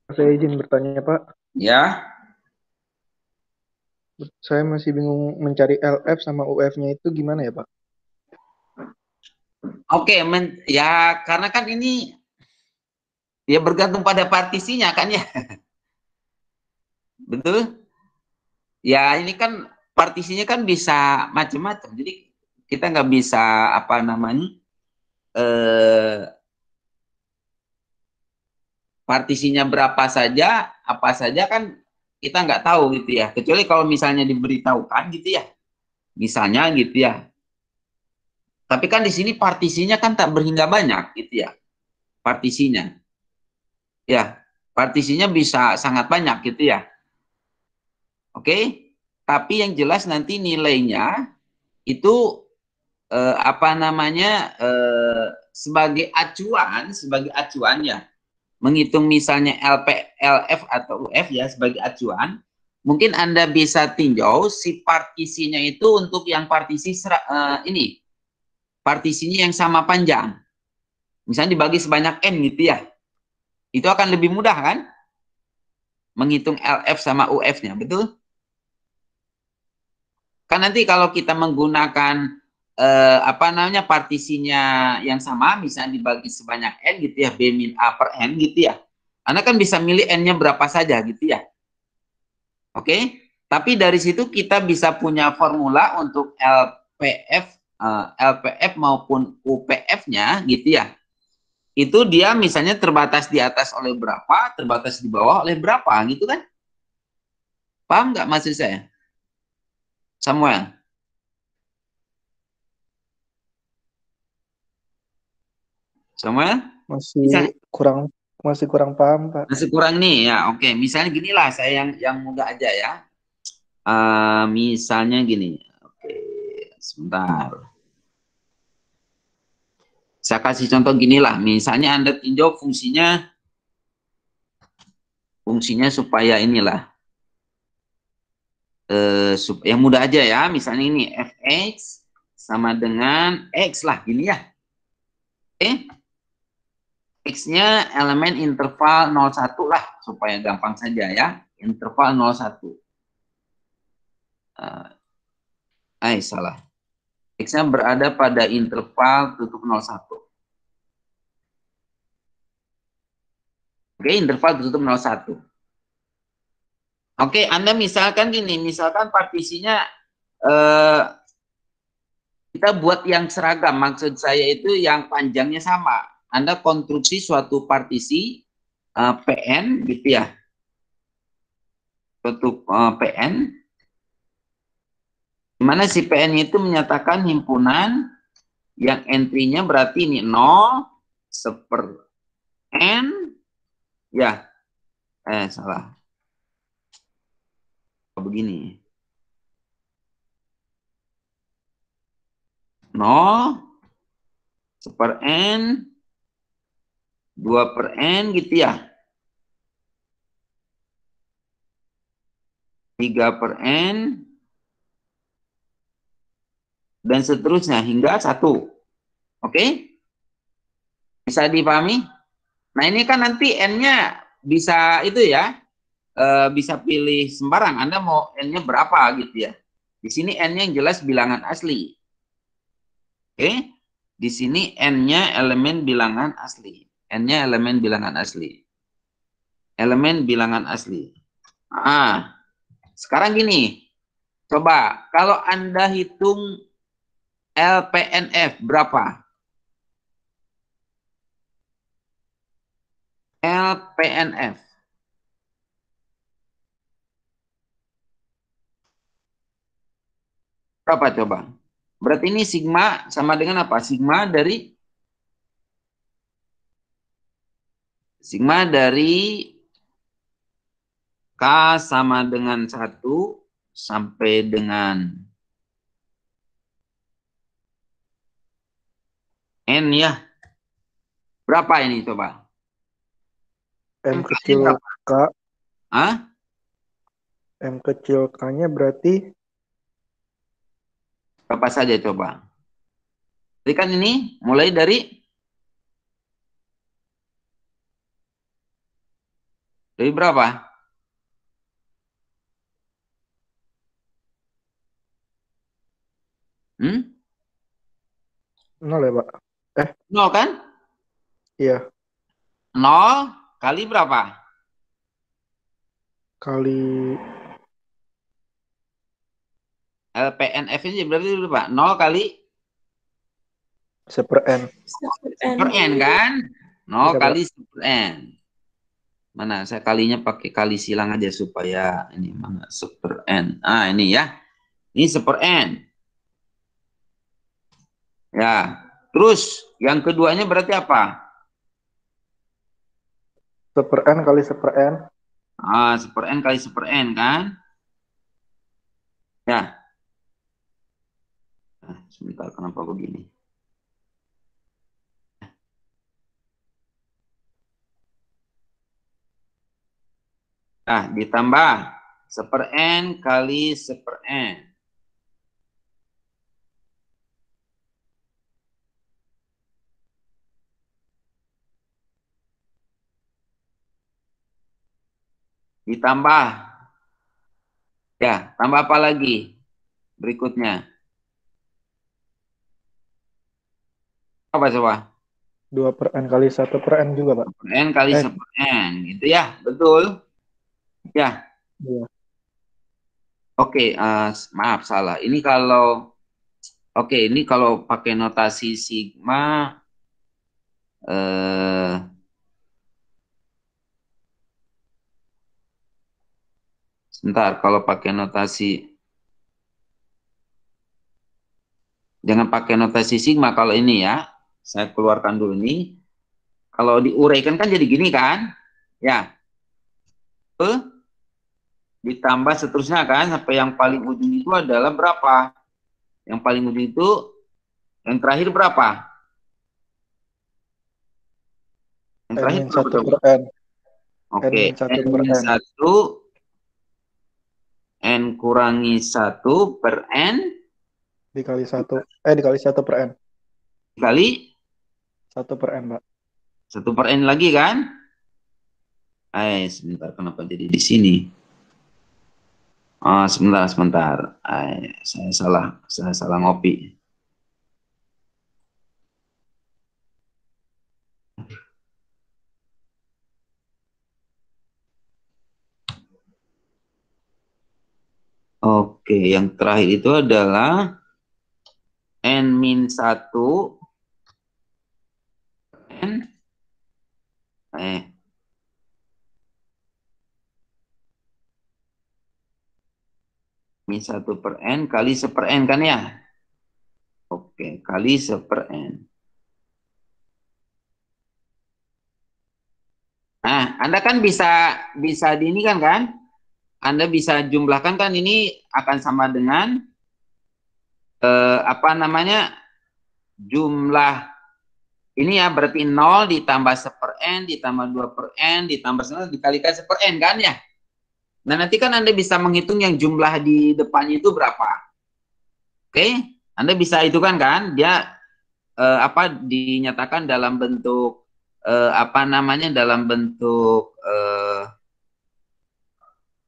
Saya izin bertanya, Pak. Ya. Saya masih bingung mencari LF sama UF-nya itu gimana ya, Pak? Oke, ya karena kan ini ya bergantung pada partisinya kan ya. Betul? Ya ini kan partisinya kan bisa macam-macam. Jadi kita nggak bisa apa namanya partisinya berapa saja, apa saja kan kita nggak tahu gitu ya. Kecuali kalau misalnya diberitahukan gitu ya. Misalnya gitu ya. Tapi kan di sini partisinya kan tak berhingga banyak gitu ya. Partisinya. Ya, partisinya bisa sangat banyak gitu ya. Oke? Tapi yang jelas nanti nilainya itu apa namanya sebagai acuan ya. Menghitung misalnya LF atau UF ya sebagai acuan, mungkin Anda bisa tinjau si partisinya itu untuk yang partisi ini, partisinya yang sama panjang. Misalnya dibagi sebanyak N gitu ya. Itu akan lebih mudah kan? Menghitung LF sama UF-nya, betul? Kan nanti kalau kita menggunakan apa namanya partisinya yang sama, misalnya dibagi sebanyak N gitu ya, B min A per N gitu ya. Anda kan bisa milih N-nya berapa saja gitu ya. Oke, tapi dari situ kita bisa punya formula untuk LPF maupun UPF-nya gitu ya. Itu dia misalnya terbatas di atas oleh berapa, terbatas di bawah oleh berapa gitu kan. Paham nggak maksud saya? Samuel? Samuel? Masih Bisa? kurang paham, Pak. Masih kurang nih ya. Oke, misalnya gini lah saya yang mudah aja ya. Misalnya gini. Oke, sebentar. Saya kasih contoh gini lah. Misalnya Anda tinjau fungsinya supaya inilah yang mudah aja ya. Misalnya ini fx sama dengan x lah gini ya. Oke. X-nya elemen interval 01 lah supaya gampang saja ya. Interval 01. Salah. X-nya berada pada interval tutup 01. Oke, interval tutup 01. Oke, Anda misalkan gini, misalkan partisinya kita buat yang seragam, maksud saya itu yang panjangnya sama. Anda konstruksi suatu partisi PN gitu ya. Suatu PN di mana si PN itu menyatakan himpunan yang entry-nya berarti ini 0 seper N ya. Salah. Begini. 0 seper N 2 per N gitu ya. 3 per N dan seterusnya hingga 1. Oke? Bisa dipahami? Nah, ini kan nanti N-nya bisa itu ya, bisa pilih sembarang. Anda mau N-nya berapa gitu ya. Di sini N-nya yang jelas bilangan asli. Oke? Di sini N-nya elemen bilangan asli. N-nya elemen bilangan asli. Elemen bilangan asli. Sekarang gini. Coba, kalau Anda hitung LPNF berapa? LPNF. Berapa coba? Berarti ini sigma sama dengan apa? Sigma dari K sama dengan 1 sampai dengan N ya. Berapa ini coba? M M-nya kecil berapa? K, Hah? M kecil K-nya berarti Berapa saja coba? Jadi kan ini mulai dari berapa? Hmm? 0 ya, Pak? 0 kan? Iya, 0 kali berapa? kali LPNF ini berarti berapa? 0 kali 1/n. per N kan? 0 Iya, Pak. kali per N. Mana saya kalinya pakai kali silang aja supaya ini mana super N. Ah ini ya. Ini super N. Ya. Terus yang keduanya berarti apa? 1/n kali 1/n. Ah, super N kali super N kan? Ya. Sebentar, kenapa begini? Nah, ditambah 1/n kali 1/n. Ditambah. Ya, tambah apa lagi? Berikutnya. Apa coba? 2/n kali 1/n juga, Pak. N kali Eh. 1/n. Gitu ya, betul. Ya. Iya. Oke, maaf salah. Ini kalau ini kalau pakai notasi sigma sebentar, kalau pakai notasi jangan pakai notasi sigma kalau ini ya. Saya keluarkan dulu ini. Kalau diuraikan kan jadi gini kan? Ya. Ditambah seterusnya kan sampai yang paling ujung itu adalah berapa? Yang paling ujung itu yang terakhir berapa? Yang terakhir N-1 berapa coba? per N. Oke, N-1 per N. N-1 N kurangi 1 per N Dikali 1. Dikali 1 per N. dikali 1 per N, Pak. 1 per N lagi kan? Sebentar, kenapa jadi di sini? Sebentar. Saya salah ngopi. Oke, yang terakhir itu adalah N-1 N min 1 per N kali 1 per N kan ya? Oke, kali 1 per N. Nah, Anda kan bisa di ini kan? Anda bisa jumlahkan kan ini akan sama dengan apa namanya? Jumlah ini ya berarti 0 ditambah 1 per N ditambah 2 per N ditambah 1 dikalikan 1 per N kan ya? Nah, nanti kan Anda bisa menghitung yang jumlah di depannya itu berapa. Oke? Anda bisa itu kan dia dinyatakan dalam bentuk dalam bentuk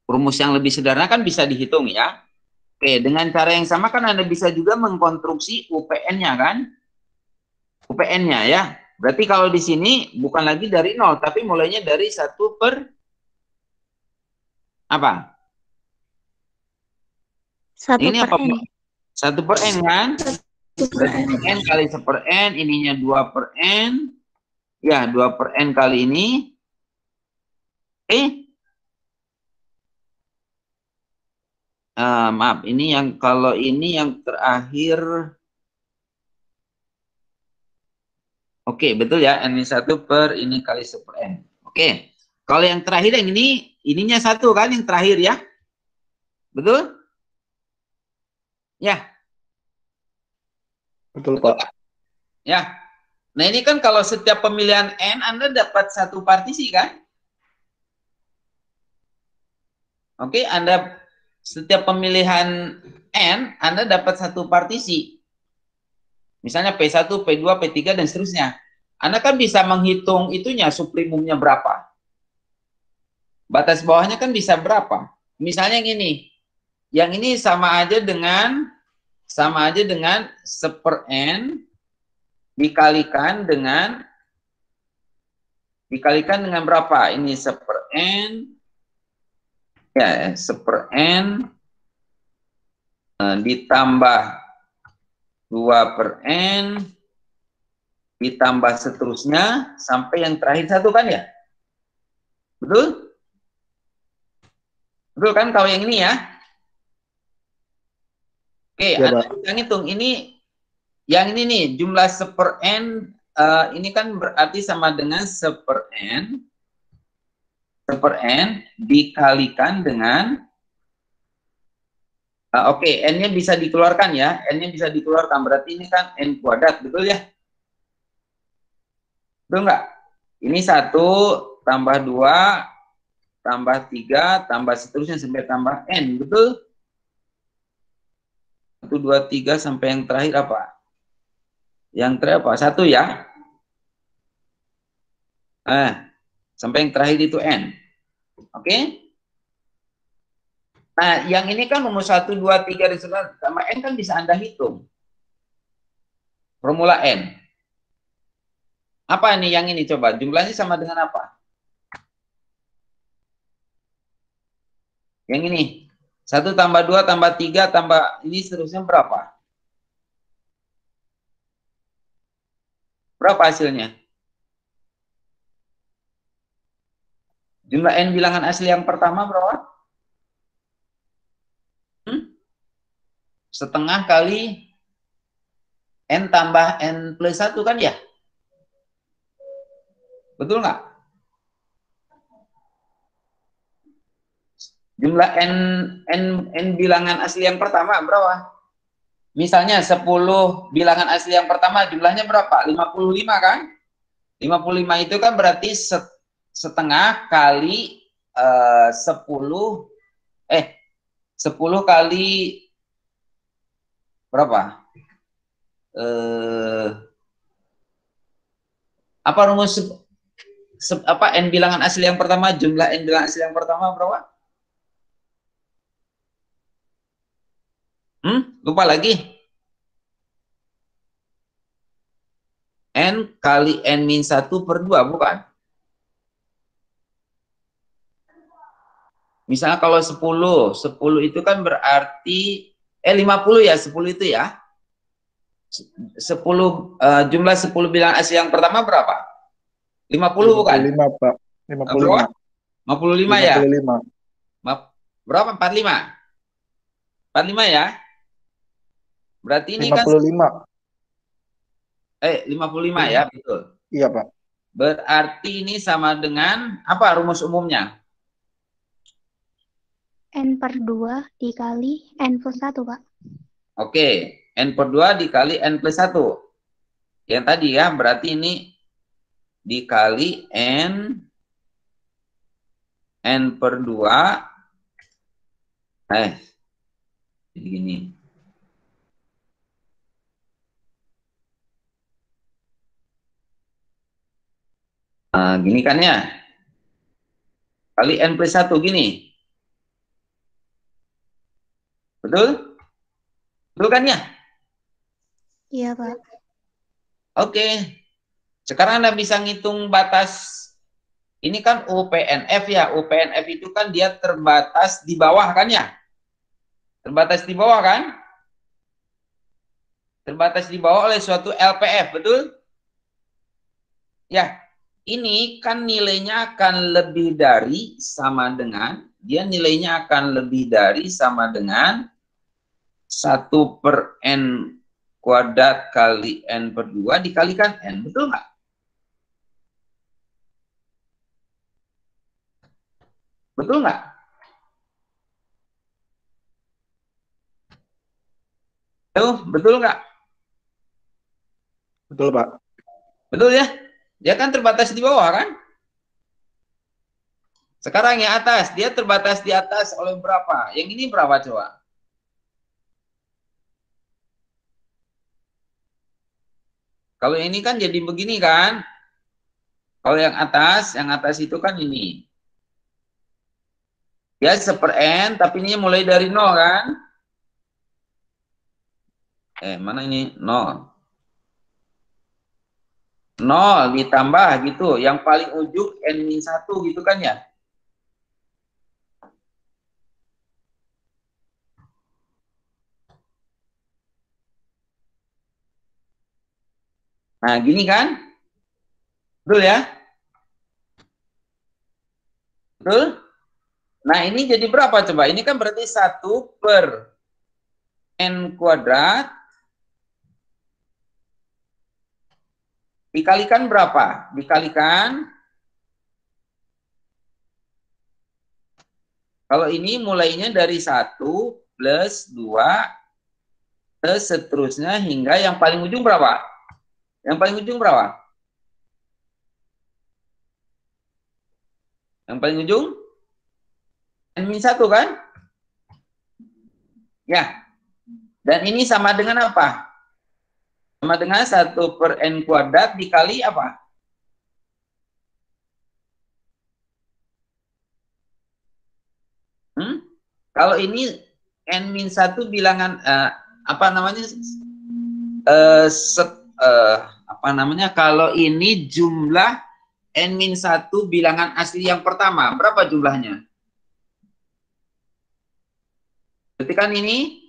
rumus yang lebih sederhana kan bisa dihitung ya. Oke, dengan cara yang sama kan Anda bisa juga mengkonstruksi UPN-nya kan? UPN-nya ya. Berarti kalau di sini bukan lagi dari 0, tapi mulainya dari 1 per apa? 1 Ini per apa? N. 1 per N kan? 1 per N. N kali 1 per N, ininya 2 per N. Ya, 2 per N kali ini. Maaf, ini yang kalau ini yang terakhir Oke, betul ya. N-1 per ini kali 1 per N. Oke. Kalau yang terakhir yang ini, ininya 1 kan yang terakhir ya. Betul? Ya. Betul, Betul, Pak. Pak? Ya. Nah, ini kan kalau setiap pemilihan N, Anda dapat 1 partisi kan? Oke, Anda setiap pemilihan N, Anda dapat 1 partisi. Misalnya P1, P2, P3, dan seterusnya. Anda kan bisa menghitung itunya, sublimumnya berapa. Batas bawahnya kan bisa berapa. Misalnya yang ini. Yang ini sama aja dengan 1 per N dikalikan dengan berapa? Ini 1 per N. Ya, 1 per N ditambah 2 per N ditambah seterusnya sampai yang terakhir 1 kan ya? Betul? Betul kan kalau yang ini ya? Oke, Ya, Anda Pak. bisa ngitung ini, yang ini nih jumlah 1 per N ini kan berarti sama dengan 1 per N dikalikan dengan oke, N-nya bisa dikeluarkan ya, N-nya bisa dikeluarkan, berarti ini kan N kuadrat, betul ya? Betul nggak? Ini 1 tambah 2 tambah 3 tambah seterusnya sampai tambah N, betul? 1, 2, 3 sampai yang terakhir apa? Yang terakhir apa? 1 ya? Sampai yang terakhir itu N. Oke? Nah, yang ini kan nomor 1, 2, 3, dan seterusnya sama N kan bisa Anda hitung. Formula N. Apa nih yang ini coba? Jumlahnya sama dengan apa? Yang ini. 1 tambah 2 tambah 3 tambah ini seterusnya berapa? Berapa hasilnya? Jumlah N bilangan asli yang pertama berapa? Setengah kali N tambah N plus 1 kan ya? Betul nggak? Jumlah N bilangan asli yang pertama berapa? Misalnya 10 bilangan asli yang pertama jumlahnya berapa? 55 kan? 55 itu kan berarti setengah kali 10 kali berapa? Apa rumus N bilangan asli yang pertama, jumlah N bilangan asli yang pertama berapa? Lupa lagi. N kali N-1 per 2, bukan? Misalnya kalau 10 itu kan berarti 50 ya, 10 itu ya. 10 jumlah 10 bilangan asli yang pertama berapa? 50 bukan? 55, Pak. 55. 55 ya? 55. Berapa? 45? 45 ya? Berarti ini 55. kan 55 ya, betul. Iya, Pak. Berarti ini sama dengan apa rumus umumnya? N per 2 dikali N plus 1, Pak. Oke, N per 2 dikali N plus 1. Yang tadi ya, berarti ini dikali N per 2. Jadi gini. Gini kan ya. Kali N plus 1 gini. Betul? Betul kan ya? Iya, Pak. Oke. Sekarang Anda bisa ngitung batas. Ini kan UPNF ya. UPNF itu kan dia terbatas di bawah kan ya? Terbatas di bawah kan? Terbatas di bawah oleh suatu LPF, betul? Ya. Ini kan nilainya akan lebih dari sama dengan, dia nilainya akan lebih dari sama dengan 1 per N kuadrat kali N per 2 dikalikan N, betul nggak? Betul nggak? Betul nggak? Betul, Pak. Betul ya? Dia kan terbatas di bawah kan? Sekarang yang atas, dia terbatas di atas oleh berapa? Yang ini berapa coba? Kalau ini kan jadi begini kan? Kalau yang atas itu kan ini. Ya, 1/n, tapi ini mulai dari 0 kan? Mana ini? 0. 0 ditambah gitu. Yang paling ujung N-1 gitu kan ya? Nah, gini kan? Betul ya? Betul? Nah, ini jadi berapa coba? Ini kan berarti 1/n² dikalikan berapa? Dikalikan, kalau ini mulainya dari 1 plus 2 plus seterusnya hingga yang paling ujung berapa? Yang paling ujung berapa? Yang paling ujung N-1 kan? Ya. Dan ini sama dengan apa? Sama dengan 1/n² dikali apa? Kalau ini N-1 bilangan apa namanya? Apa namanya? Kalau ini jumlah N-1 bilangan asli yang pertama, berapa jumlahnya? Berarti kan ini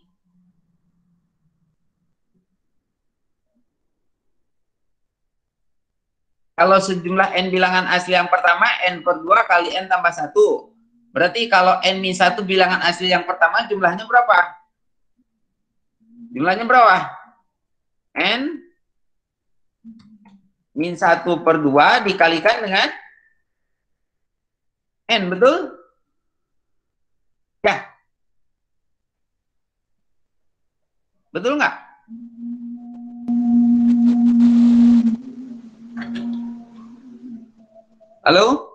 kalau sejumlah N bilangan asli yang pertama, N/2 kali N tambah 1. Berarti kalau N-1 bilangan asli yang pertama jumlahnya berapa? Jumlahnya berapa? N-1/2 dikalikan dengan N, betul? Ya. Betul nggak? Halo?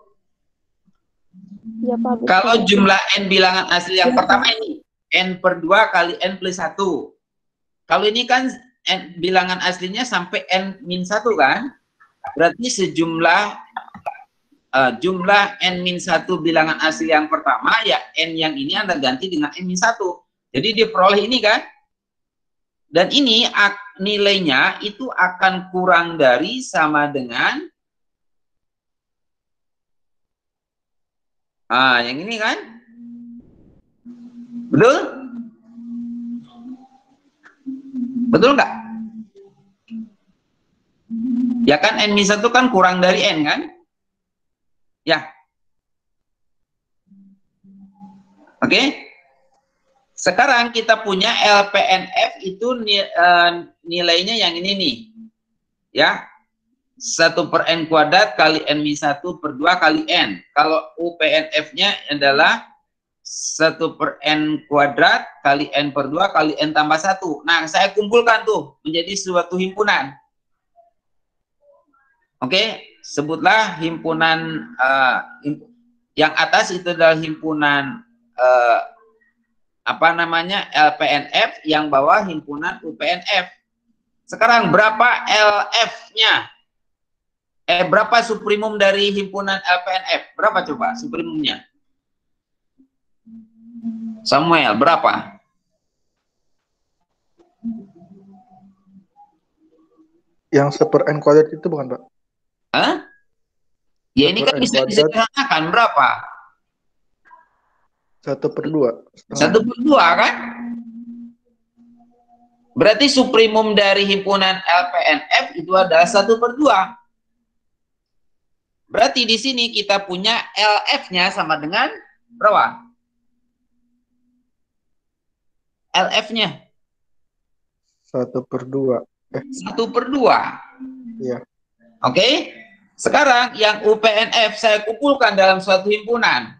Ya, Pak. Betul. Kalau jumlah N bilangan asli yang pertama ini, N/2 kali N plus 1. Kalau ini kan N, bilangan aslinya sampai N-1 kan? Berarti sejumlah jumlah N-1 bilangan asli yang pertama, ya N yang ini Anda ganti dengan N-1. Jadi diperoleh ini kan? Dan ini nilainya itu akan kurang dari sama dengan yang ini kan? Betul? Betul nggak? Ya kan N-1 kan kurang dari N kan? Ya. Oke? Sekarang kita punya LPNF itu nilainya yang ini nih. Ya. 1/n² kali N-1/2 kali N. Kalau UPNF-nya adalah 1/n² kali N/2 kali N tambah 1. Nah, saya kumpulkan tuh menjadi suatu himpunan. Oke, sebutlah himpunan yang atas itu adalah himpunan apa namanya LPNF, yang bawah himpunan UPNF. Sekarang berapa LF-nya? Berapa suprimum dari himpunan LPNF? Berapa coba suprimumnya? Samuel, berapa? Yang 1/n² itu bukan, Pak? Hah? Ya ini kan bisa disederhanakan, berapa? 1/2. 1/2 kan? Berarti suprimum dari himpunan LPNF itu adalah 1/2. Berarti di sini kita punya LF-nya sama dengan berapa? LF-nya 1/2. 1/2. Iya. Oke. Sekarang yang UPNF saya kumpulkan dalam suatu himpunan.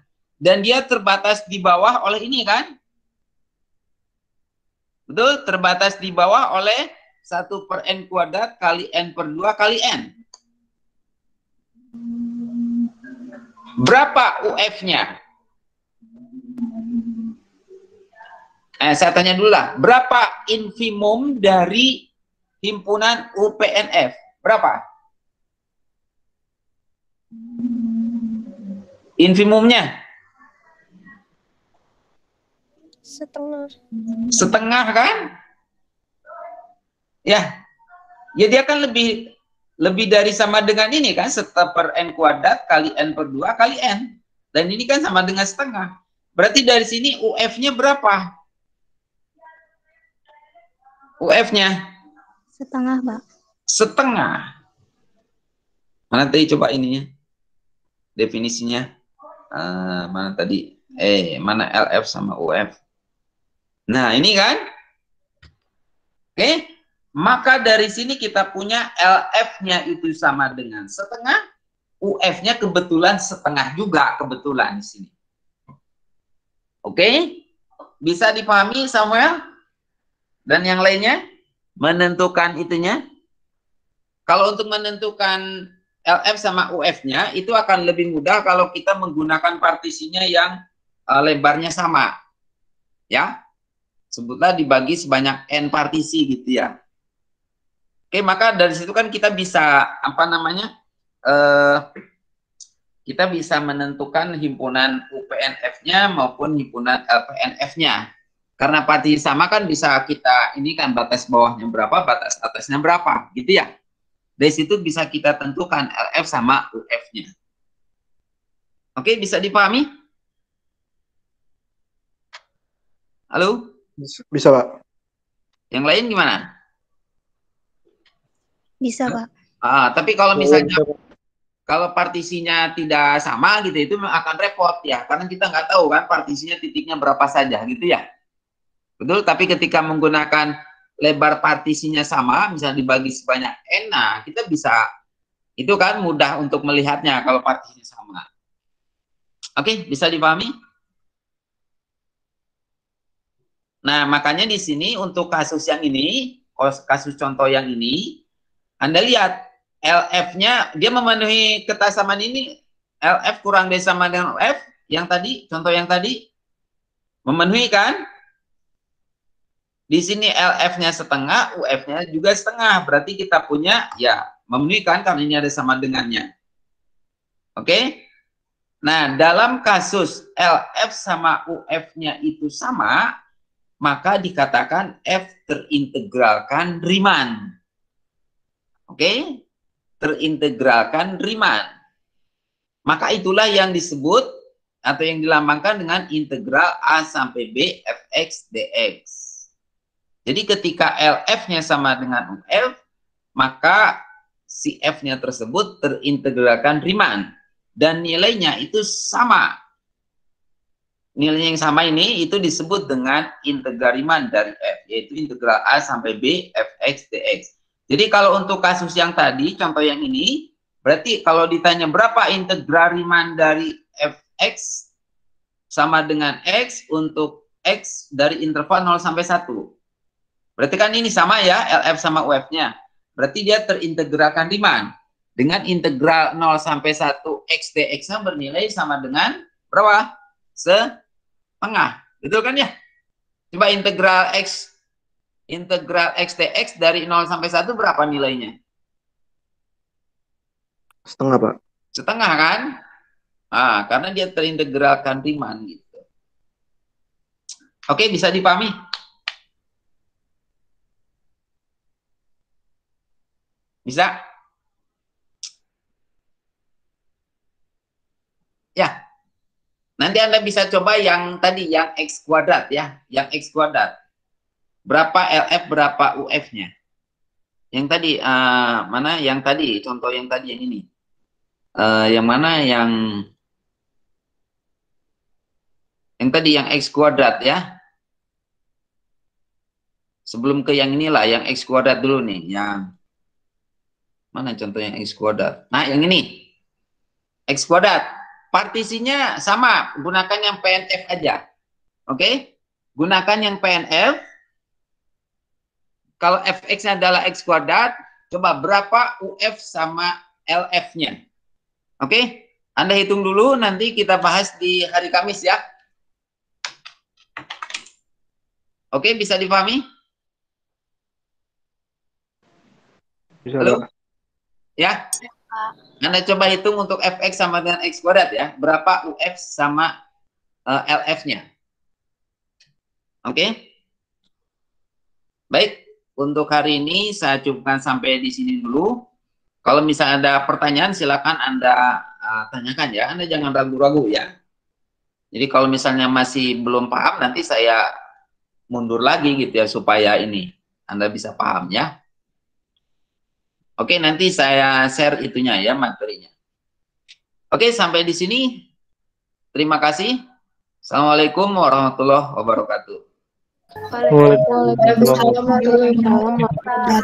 Dan dia terbatas di bawah oleh ini kan? Betul, terbatas di bawah oleh 1/n kuadrat kali n per 2 kali n. Berapa UF-nya? Saya tanya dulu lah, berapa infimum dari himpunan UPNF? Berapa? Infimumnya? Setengah. Setengah kan? Ya, ya dia kan lebih dari sama dengan ini kan, 1/n kuadrat kali n per 2 kali n. Dan ini kan sama dengan setengah. Berarti dari sini UF-nya berapa? UF-nya? Setengah, Pak. Setengah. Mana tadi coba ininya? Definisinya. Mana tadi? Mana LF sama UF? Nah, ini kan? Oke. Maka dari sini kita punya LF-nya itu sama dengan setengah. UF-nya kebetulan setengah juga kebetulan di sini. Oke? Bisa dipahami Samuel? Dan yang lainnya? Menentukan itunya? Kalau untuk menentukan LF sama UF-nya, itu akan lebih mudah kalau kita menggunakan partisinya yang lebarnya sama. Ya? Sebutlah dibagi sebanyak N partisi gitu ya. Oke, maka dari situ kan kita bisa, apa namanya, kita bisa menentukan himpunan UPNF-nya maupun himpunan LPNF-nya. Karena partisi sama kan bisa kita, ini kan batas bawahnya berapa, batas atasnya berapa, gitu ya. Dari situ bisa kita tentukan LF sama UF-nya. Oke, bisa dipahami? Halo? Bisa, Pak. Yang lain gimana? Bisa, Pak. Tapi kalau misalnya kalau partisinya tidak sama gitu, itu akan repot ya, karena kita nggak tahu kan partisinya titiknya berapa saja gitu ya. Betul, tapi ketika menggunakan lebar partisinya sama, misalnya dibagi sebanyak n, nah kita bisa, itu kan mudah untuk melihatnya kalau partisinya sama. Oke, bisa dipahami? Nah, makanya di sini untuk kasus yang ini, kasus contoh yang ini, Anda lihat LF-nya, dia memenuhi ketasamaan ini, LF kurang dari sama dengan UF, yang tadi, contoh yang tadi, memenuhi kan? Di sini LF-nya setengah, UF-nya juga setengah. Berarti kita punya, ya, memenuhi kan, karena ini ada sama dengannya. Oke? Nah, dalam kasus LF sama UF-nya itu sama, maka dikatakan F terintegralkan Riemann. Oke? Terintegralkan Riemann. Maka itulah yang disebut, atau yang dilambangkan dengan integral A sampai B fx dx. Jadi ketika LF-nya sama dengan UF, maka si F-nya tersebut terintegralkan Riemann. Dan nilainya itu sama. Nilainya yang sama ini itu disebut dengan integral Riemann dari F, yaitu integral A sampai B fx dx. Jadi kalau untuk kasus yang tadi, contoh yang ini, berarti kalau ditanya berapa integral Riemann dari fx sama dengan X untuk X dari interval 0 sampai 1. Berarti kan ini sama ya, LF sama UF-nya. Berarti dia terintegralkan Riemann. Dengan integral 0 sampai 1 X dx-nya bernilai sama dengan berapa? Setengah. Betul kan ya? Coba integral X dx dari 0 sampai 1 berapa nilainya? Setengah, Pak. Setengah kan? Karena dia terintegralkan Riemann gitu. Oke, bisa dipahami? Bisa? Ya. Nanti Anda bisa coba yang tadi, yang X kuadrat ya. Yang X kuadrat. Berapa LF, berapa UF-nya? Yang tadi, mana yang tadi? Contoh yang tadi, yang ini. Yang mana yang tadi, yang X kuadrat ya. Sebelum ke yang inilah, yang X kuadrat dulu nih. Yang mana contohnya X kuadrat? Nah, yang ini. X kuadrat. partisinya sama, gunakan yang PNF aja. Oke? Gunakan yang PNF. Kalau fx-nya adalah x kuadrat, coba berapa UF sama LF-nya. Oke? Anda hitung dulu, nanti kita bahas di hari Kamis ya. Oke, bisa dipahami? Bisa, Halo? Pak. Ya? Anda coba hitung untuk fx sama dengan x kuadrat ya. Berapa UF sama LF-nya. Oke? Baik, untuk hari ini saya cukupkan sampai di sini dulu. Kalau misalnya ada pertanyaan, silakan Anda tanyakan ya. Anda jangan ragu-ragu ya. Jadi kalau misalnya masih belum paham, nanti saya mundur lagi gitu ya, supaya ini Anda bisa paham ya. Oke, nanti saya share itunya ya, materinya. Oke, sampai di sini. Terima kasih. Assalamualaikum warahmatullahi wabarakatuh. Waalaikumsalam warahmatullahi wabarakatuh.